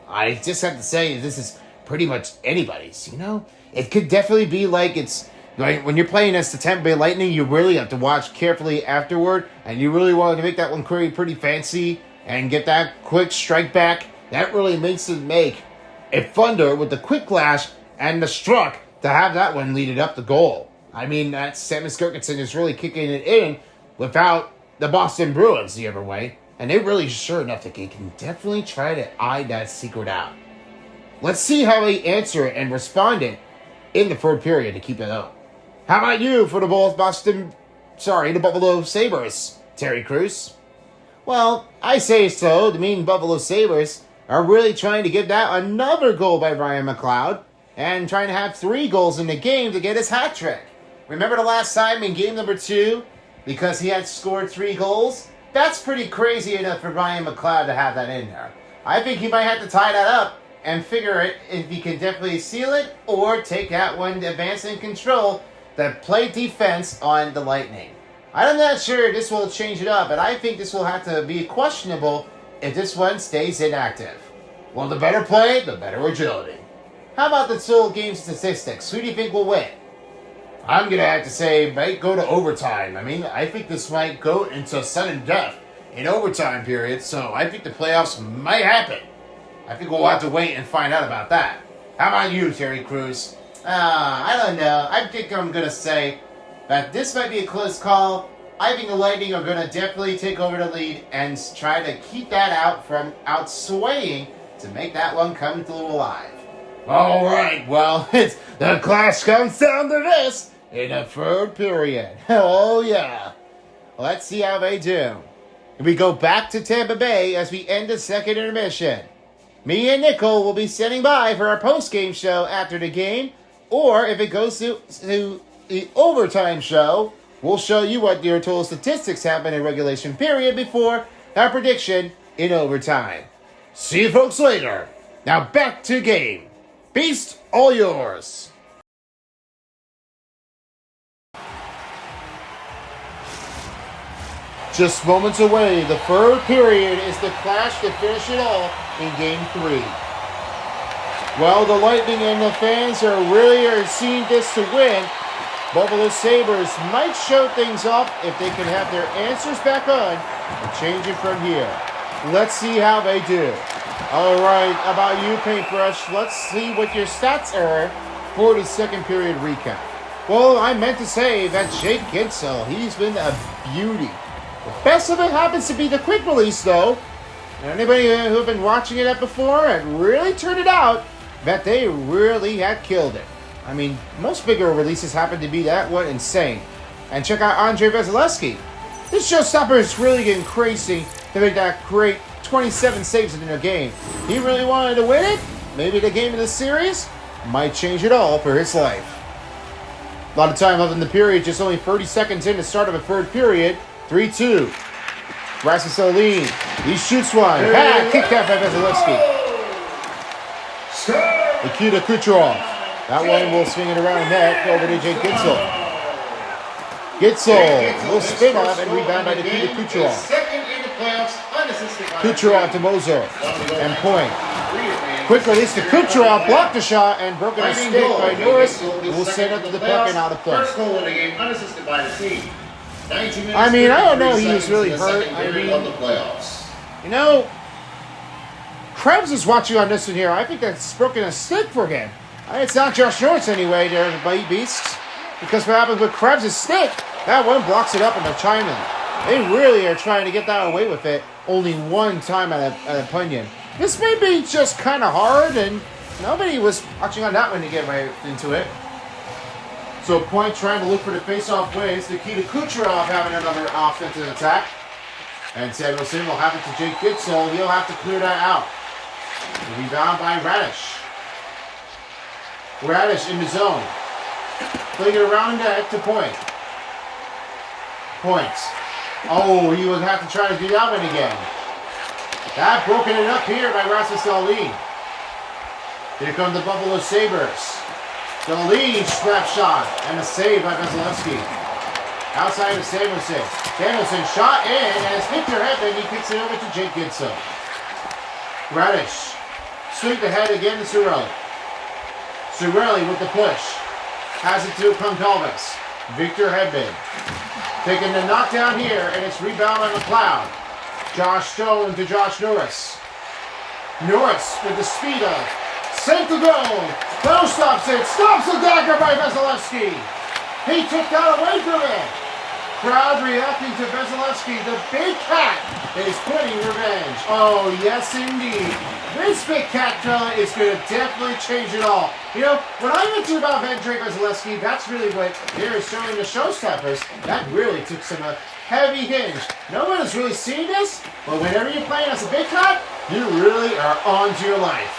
I just have to say this is pretty much anybody's, It could definitely be when you're playing as the Tampa Bay Lightning, you really have to watch carefully afterward, and you really want to make that one pretty fancy and get that quick strike back. That really makes it make a Thunder with the quick flash and the struck to have that one lead it up the goal. That Zemis Girgensson is really kicking it in without the Boston Bruins the other way, and they're really sure enough that they can definitely try to eye that secret out. Let's see how they answer it and respond it in the third period to keep it up. How about you for the Buffalo Sabres, Terry Crews? Well, I say so. The Buffalo Sabres are really trying to get that another goal by Ryan McLeod and trying to have 3 goals in the game to get his hat trick. Remember the last time in game number 2, because he had scored 3 goals? That's pretty crazy enough for Ryan McLeod to have that in there. I think he might have to tie that up and figure it if he can definitely seal it or take that one to advance in control that play defense on the Lightning. I'm not sure this will change it up, but I think this will have to be questionable if this one stays inactive. Well, the better play, the better agility. How about the total game statistics? Who do you think will win? I'm going to have to say might go to overtime. I think this might go into sudden death in overtime period, so I think the playoffs might happen. I think we'll have to wait and find out about that. How about you, Terry Crews? I don't know. I think I'm going to say that this might be a close call. I think the Lightning are going to definitely take over the lead and try to keep that out from outswaying to make that one come through alive. All right, well, the clash comes down to this in the third period. Oh, yeah. Let's see how they do. We go back to Tampa Bay as we end the second intermission. Me and Nickel will be standing by for our post-game show after the game, or if it goes to the overtime show, we'll show you what your total statistics happen in regulation period before our prediction in overtime. See you folks later. Now back to game. Beast, all yours. Just moments away, the third period is the clash to finish it all in Game 3. Well, the Lightning and the fans are seeing this to win. Buffalo Sabres might show things off if they can have their answers back on and change it from here. Let's see how they do. All right, about you, Paintbrush. Let's see what your stats are for the second period recap. Well, I meant to say that Jake Gensel, he's been a beauty. The best of it happens to be the quick release, though. Anybody who've been watching it before and really turned it out, that they really had killed it. I mean, most bigger releases happen to be that one insane. And check out Andrei Vasilevsky. This showstopper is really getting crazy to make that great 27 saves in a game. He really wanted to win it. Maybe the game of the series might change it all for his life. A lot of time left in the period, just only 30 seconds in the start of a third period. 3-2. Rasmus Dahlin, he shoots one. Kicked out by Vasilevsky. Nikita Kucherov. That one will swing it around net over to Jake Gensel. Gensel will spin off and rebound by Nikita Kucherov. Kucherov to Moser. And point. Quick release to Kucherov. Blocked the shot and broken a stick by Norris. Will send it to the puck and out of play. First goal in the game, unassisted by the team. I mean, I don't know. He was really hurt. I mean, you know, Krebs is watching on this one here. I think that's broken a stick for him. It's not Josh Norris anyway, there, the Beasts. Because what happened with Krebs' stick, that one blocks it up into China. They really are trying to get that away with it. Only one time at a punion. This may be just kind of hard, and nobody was watching on that one to get right into it. So Point trying to look for the face-off ways. Nikita Kucherov having another offensive attack. And Samuelson will have it to Jake Gensel. He'll have to clear that out. Rebound by Radish. Radish in the zone. Playing it around net to Point. Points. Oh, he would have to try to do that one again. That broken it up here by Rasmus Dahlin. Here come the Buffalo Sabres. Dahlin snapshot and a save by Vasilevsky. Outside of Samuelson. Samuelson shot in, and it's Victor Hedman. He kicks it over to Jake Gensel. Radish. Swing the head again to Cirelli. Cirelli with the push. Has it to Concalves. Victor Hedman. Taking the knockdown here, and it's rebound by McLeod. Josh Stone to Josh Norris. Norris with the speed of sent to go. No stops it. Stops the dagger by Vasilevsky. He took that away from it. Crowd reacting to Vasilevsky. The big cat is putting revenge. Oh, yes, indeed. This big cat fella is going to definitely change it all. You know, when I mentioned about Andrei Vasilevsky, that's really what here is showing the showstoppers. That really took some heavy hinge. No one has really seen this, but whenever you're playing as a big cat, you really are on to your life.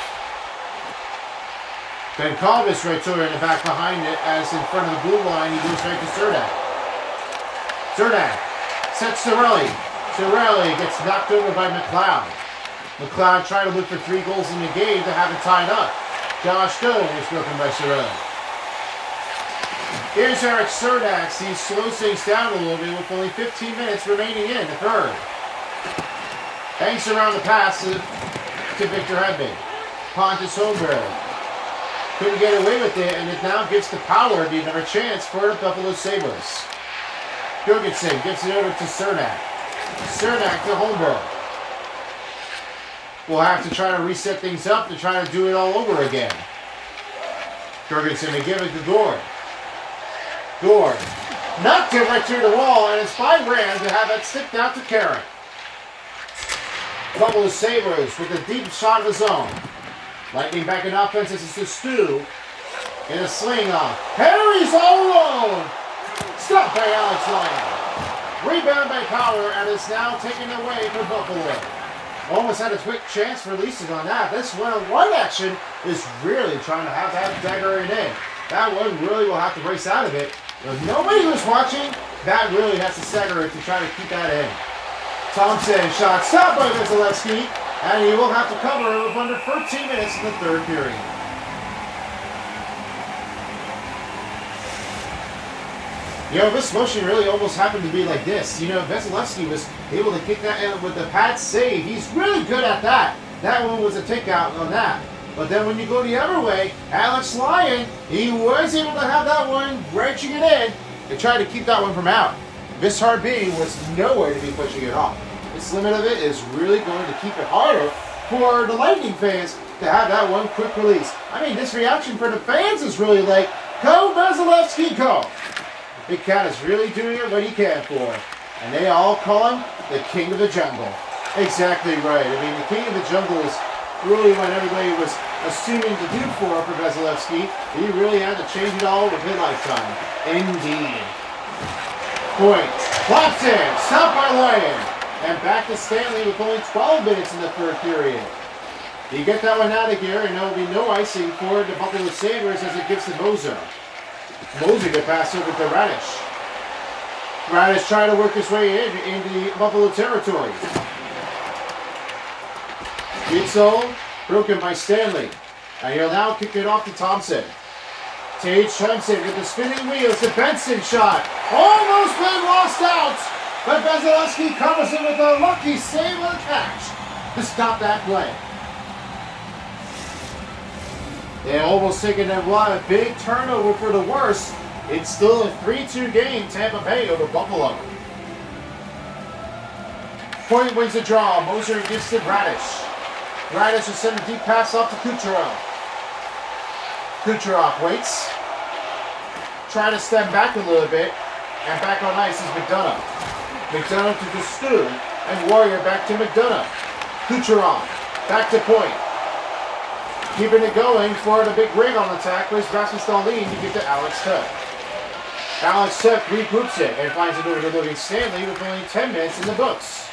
Ben Calvis right to her in the back behind it, as in front of the blue line, he goes right to Cernak. Cernak sets Cirelli. Cirelli gets knocked over by McLeod. McLeod trying to look for 3 goals in the game to have it tied up. Josh Stone is broken by Cirelli. Here's Eric Cernak. He slows things down a little bit with only 15 minutes remaining in the third. Banks around the pass to Victor Hedman. Pontus Holmberg. Couldn't get away with it, and it now gives the power to another chance for the Buffalo Sabres. Jorgensen gives it over to Cernak. Cernak to Holmberg. We'll have to try to reset things up to try to do it all over again. Jorgensen to give it to Gord. Gord knocked it right through the wall, and it's by Rand to have it sticked out to Carrick. Buffalo Sabres with a deep shot of his own. Lightning back in offense. This is to Stu in a sling off. Harry's all alone. Stopped by Alex Lyon. Rebound by Power, and it's now taken away for Buffalo. Almost had a quick chance for releases on that. This one action is really trying to have that dagger in. That one really will have to race out of it. If nobody was watching, that really has to stagger it to try to keep that in. Thompson shot stopped by Vasilevsky, and he will have to cover it with under 13 minutes in the third period. You know, this motion really almost happened to be like this. You know, Vasilevsky was able to kick that in with the pad save. He's really good at that. That one was a take out on that. But then when you go the other way, Alex Lyon, he was able to have that one wrenching it in and try to keep that one from out. This hard B was nowhere to be pushing it off. This limit of it is really going to keep it harder for the Lightning fans to have that one quick release. I mean, this reaction for the fans is really like, go Vasilevsky, go! Big Cat is really doing it what he can for. And they all call him the King of the Jungle. Exactly right. I mean, the King of the Jungle is really what everybody was assuming to do for Vasilevsky. He really had to change it all with his lifetime. Indeed. Point. Clapton. Stopped by Lyon. And back to Stanley with only 12 minutes in the third period. You get that one out of here, and there will be no icing for the Buffalo Sabres as it gives to Moser. Moser to pass over to Radish. Radish trying to work his way into the Buffalo territory. Gitzel broken by Stanley. And he'll now kick it off to Thompson. Tage Thompson with the spinning wheels. The Benson shot. Almost been lost out. But Vasilevsky covers it with a lucky save on the catch to stop that play. They almost taken a big turnover for the worst. It's still a 3-2 game, Tampa Bay over Buffalo. Point wins the draw. Moser gives to Radish. Radish will send a deep pass off to Kucherov. Kucherov waits. Trying to stem back a little bit. And back on ice is McDonough. McDonough to Destu. And Warrior back to McDonough. Kucherov back to point. Keeping it going for the big rig on attack was Rasmus Dahlin to get to Alex Tuck. Alex Tuck regroups it and finds it over to Logan Stanley with only 10 minutes in the books.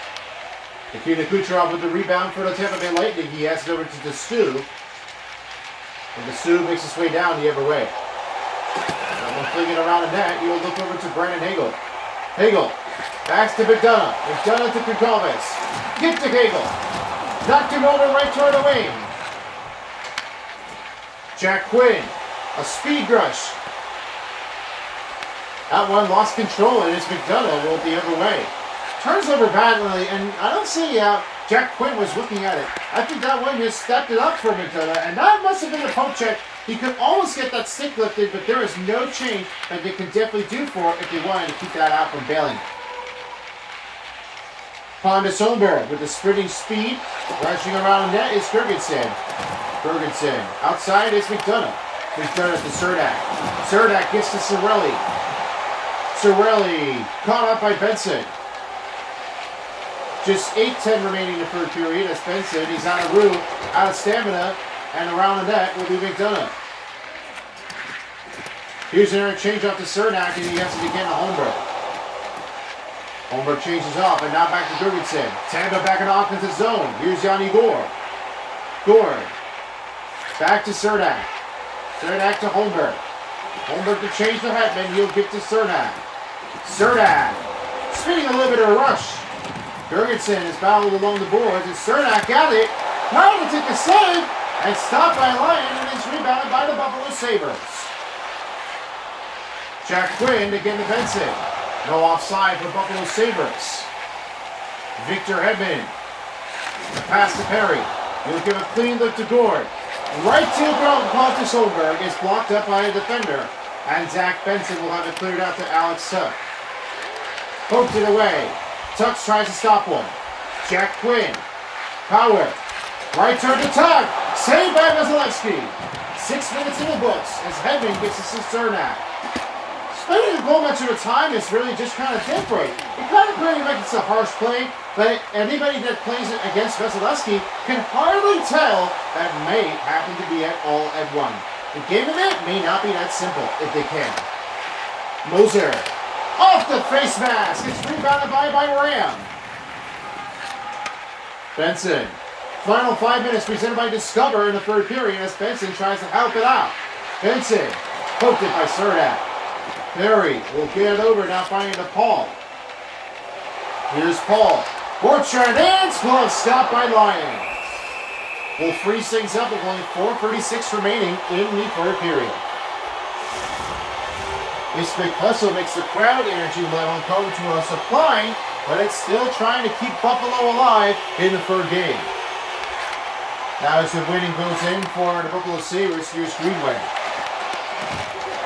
Nikita Kucherov with the rebound for the Tampa Bay Lightning. He has it over to Destu. And Destu makes his way down the other way. And when flinging around the net, you'll look over to Brandon Hagel. Hagel backs to McDonough. McDonough to Kukovic. Get to Hagel. Knocked him over right toward the wing. Jack Quinn, a speed rush. That one lost control, and it's McDonough rolled the other way. Turns over badly, and I don't see how Jack Quinn was looking at it. I think that one just stepped it up for McDonough, and that must have been a poke check. He could almost get that stick lifted, but there is no change that they can definitely do for it if they wanted to keep that out from bailing. Pontus Holmberg with the sprinting speed. Rushing around the net is Gergensen. Gergensen. Outside is McDonough. McDonough to Cerdak. Cerdak gets to Cirelli. Cirelli caught up by Benson. Just 8:10 remaining in the third period as Benson, he's out of room, out of stamina, and around the net will be McDonough. Here's an interchange off to Cerdak, and he has it again to Holmberg. Holmberg changes off, and now back to Gergensen. Tampa back in offensive zone. Here's Yanni Gore. Gore. Back to Cerdak. Cerdak to Holmberg. Holmberg to change the Hetman. He'll give to Cerdak. Cerdak. Spinning a little bit of a rush. Gergensen is battled along the boards, and Cerdak got it. Trying to take a save, and stopped by Lyon, and is rebounded by the Buffalo Sabres. Jack Quinn again to Benson. No offside for Buffalo Sabres. Victor Hedman. Pass to Perry. He'll give a clean look to Gord. Right to Pontus Holmberg is blocked up by a defender. And Zach Benson will have it cleared out to Alex Tuck. Poked it away. Tuck tries to stop one. Jack Quinn. Power. Right turn to Tuck. Saved by Vasilevsky. 6 minutes in the books as Hedman gets us to Cernak. Spending the goal much of the time is really just kind of different. It kind of pretty like it's a harsh play, but anybody that plays it against Vasilevsky can hardly tell that may happen to be at all at one. The game of it may not be that simple if they can. Moser off the face mask. It's rebounded by Ram. Benson. Final 5 minutes presented by Discover in the third period as Benson tries to help it out. Benson poked it by Cerdak. Perry will get it over, now finding to Paul. Here's Paul. Borchardt and glove stopped by Lyon. Will freeze things up with only 4:36 remaining in the third period. This big hustle makes the crowd energy level come to a supply, but it's still trying to keep Buffalo alive in the third game. Now as the winning goes in for the Buffalo Sabres, here's Greenway.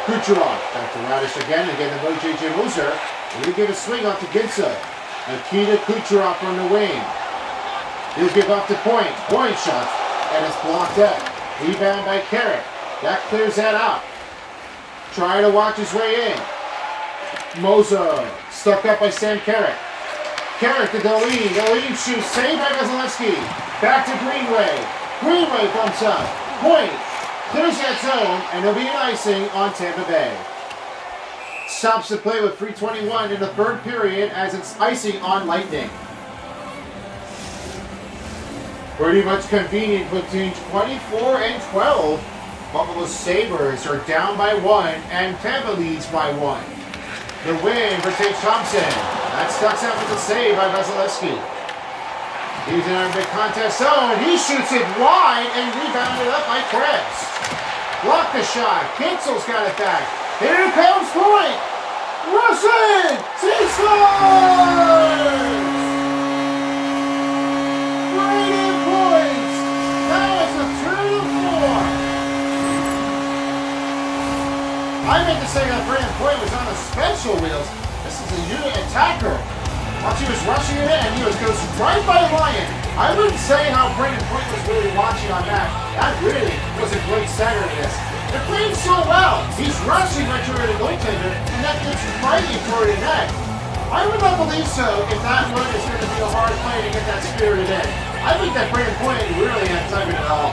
Kucherov back to Radish again the low J.J. Moser. He'll give a swing off to Ginza. Nikita Kucherov from the wing. He'll give off to Point. Point shot, and it's blocked up. Rebound by Carrick. That clears that out. Trying to watch his way in. Moser stuck up by Sam Carrick. Carrick to Deline. Deline shoots. Saved by Vasilevsky. Back to Greenway. Greenway comes up. Point clears that zone, and there'll be an icing on Tampa Bay. Stops the play with 3:21 in the third period as it's icing on Lightning. Pretty much convenient between 24 and 12. Buffalo Sabres are down by 1, and Tampa leads by 1. The win for Tage Thompson. That stucks out with the save by Vasilevsky. He's in our big contest zone. He shoots it wide and rebounded up by Krebs. Block the shot. Kitzel's got it back. Here comes Point. Russian! He scores! Brady points. Now it's a 2-4. I meant to say that Brandon Point was on the special wheels. This is a unit attacker. Once he was rushing it in, he goes right by Ryan. I wouldn't say how Brandon Point was really watching on that. That really was a great center to this. They're playing so well. He's rushing right toward the goaltender, and that gets right toward the net. I would not believe so if that one is going to be a hard play to get that spirited in. I think that Brandon Point really had time in it all.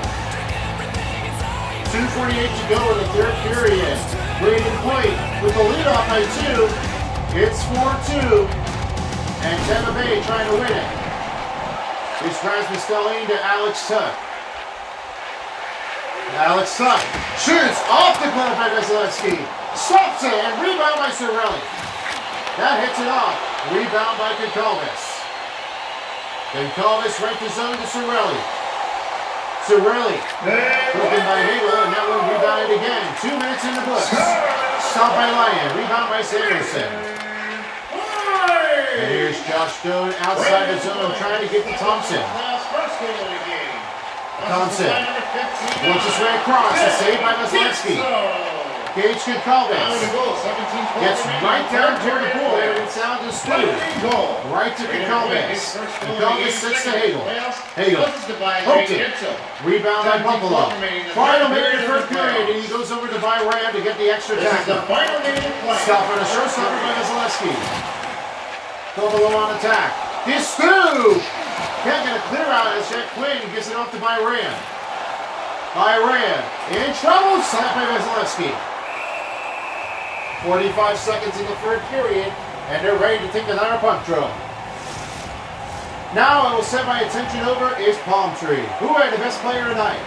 2:48 to go in the third period. Brandon Point with the lead off by 2. It's 4-2. And Tampa Bay trying to win it. It's Rasmus Stanley to Alex Tuch. Alex Tuch shoots off the glove by Vasilevsky. Stops it and rebound by Cirelli. That hits it off. Rebound by Koncalves. Koncalves right to zone to Cirelli. Cirelli broken by Hagel, and that one rebounded again. 2 minutes in the books. Stopped by Lyon. Rebound by Sanderson. And here's Josh Stone outside the zone trying to get to Thompson. Thompson works his way across. A save by Vasilevsky. Gage Koncalves gets right down toward the pool, and it's down to Stu. Right to Koncalves. Koncalves sits to Hagel. Hagel hooked it. Rebound by Buffalo. Final minute of the first period, and he goes over to Byram to get the extra tackle. Stop on a showstopper by Vasilevsky. Buffalo on attack. This Stu can't get a clear out as Jack Quinn gets it off to Byram. Byram in trouble. Slapped by Vasilevsky. 45 seconds in the third period, and they're ready to take another puck draw. Now I will set my attention over is Palm Tree. Who had the best player tonight?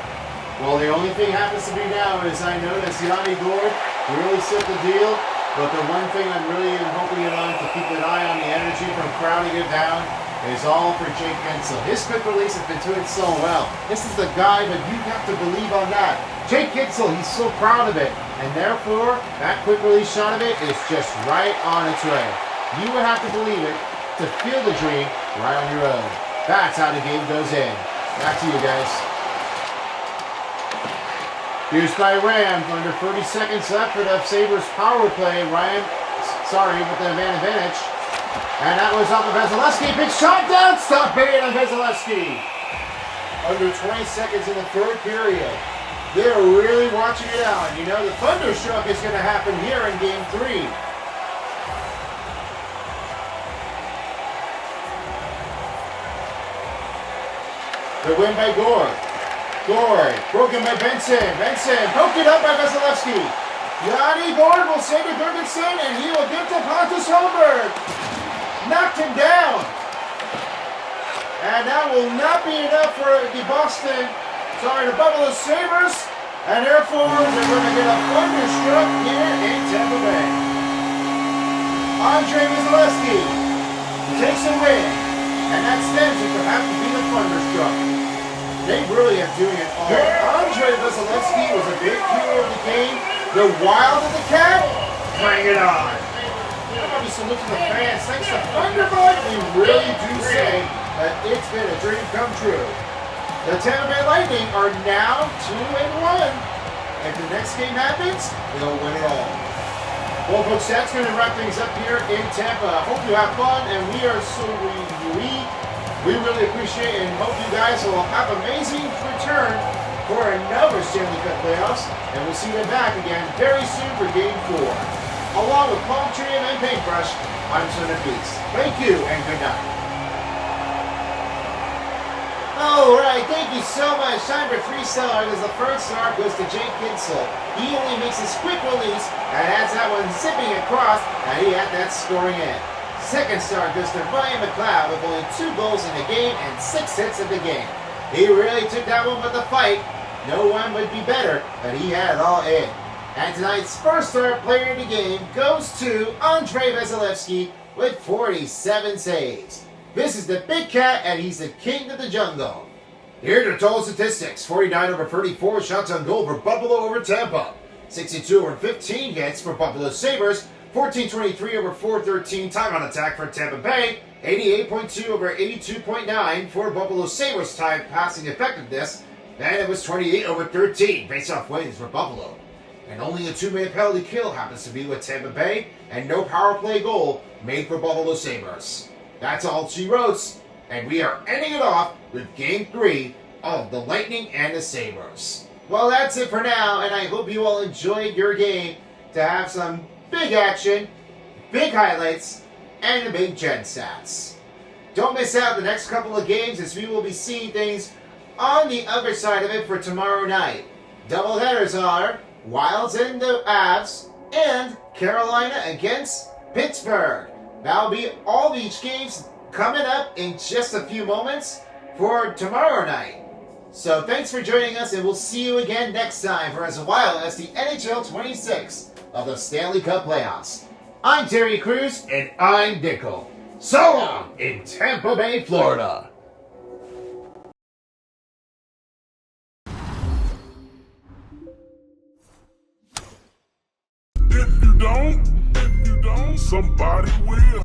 Well, the only thing happens to be now is I notice Yanni Gord really set the deal, but the one thing I'm really hoping on to keep an eye on the energy from crowding it down is all for Jake Gensel. His quick release has been doing so well. This is the guy, but you have to believe on that. Jake Gensel, he's so proud of it, and therefore that quick release shot of it is just right on its way. You would have to believe it to feel the dream right on your own. That's how the game goes in. Back to you guys. Here's by Ram, under 30 seconds left for the Sabres power play. Ryan, with the man advantage. And that was off of Vasilevsky. Big shot down. Stop bait on Vasilevsky. Under 20 seconds in the third period. They're really watching it out. You know, the thunderstruck is going to happen here in Game 3. The win by Gord. Gord, broken by Benson. Benson, poked it up by Vasilevsky. Yanni Gord will save to Gergensen, and he will give to Pontus Holmberg. Knocked him down. And that will not be enough for the Buffalo Sabres. And therefore, they're going to get a thunderstruck here in Tampa Bay. Andre Vasilevsky takes a win. And that stems it perhaps to be the thunderstruck. They really are doing it all. Andre Vasilevsky was a big hero of the game. The wild of the cat, bring it on. There might be some look to the fans. Thanks to Thunderbird, we really do say that it's been a dream come true. The Tampa Bay Lightning are now 2-1. If the next game happens, they'll win it all. Well, folks, that's going to wrap things up here in Tampa. Hope you have fun, and we really appreciate and hope you guys will have an amazing return for another Stanley Cup playoffs, and we'll see them back again very soon for Game 4. Along with Palm Tree and Paintbrush, I'm Son of Beast. Thank you, and good night. Alright, thank you so much. Time for 3 stars as the first star goes to Jake Kinsel. He only makes his quick release and adds that one zipping across, and he had that scoring in. Second star goes to Ryan McLeod with only 2 goals in the game and 6 hits in the game. He really took that one with the fight. No one would be better, but he had it all in. And tonight's first star player in the game goes to Andrei Vasilevsky with 47 saves. This is the Big Cat, and he's the king of the jungle. Here are the total statistics. 49 over 34 shots on goal for Buffalo over Tampa. 62 over 15 hits for Buffalo Sabres. 14.23 over 4.13 time on attack for Tampa Bay. 88.2 over 82.9 for Buffalo Sabres time passing effectiveness. And it was 28 over 13 face-off wins for Buffalo. And only a 2-minute penalty kill happens to be with Tampa Bay, and no power play goal made for Buffalo Sabres. That's all she wrote, and we are ending it off with Game 3 of the Lightning and the Sabres. Well, that's it for now, and I hope you all enjoyed your game to have some big action, big highlights, and the big gen stats. Don't miss out the next couple of games, as we will be seeing things on the other side of it for tomorrow night. Doubleheaders are Wilds and the Avs, and Carolina against Pittsburgh. That'll be all these games coming up in just a few moments for tomorrow night. So thanks for joining us, and we'll see you again next time for as wild as the NHL 26 of the Stanley Cup playoffs. I'm Terry Crews, and I'm Dickel. So long in Tampa Bay, Florida. If you don't, somebody will.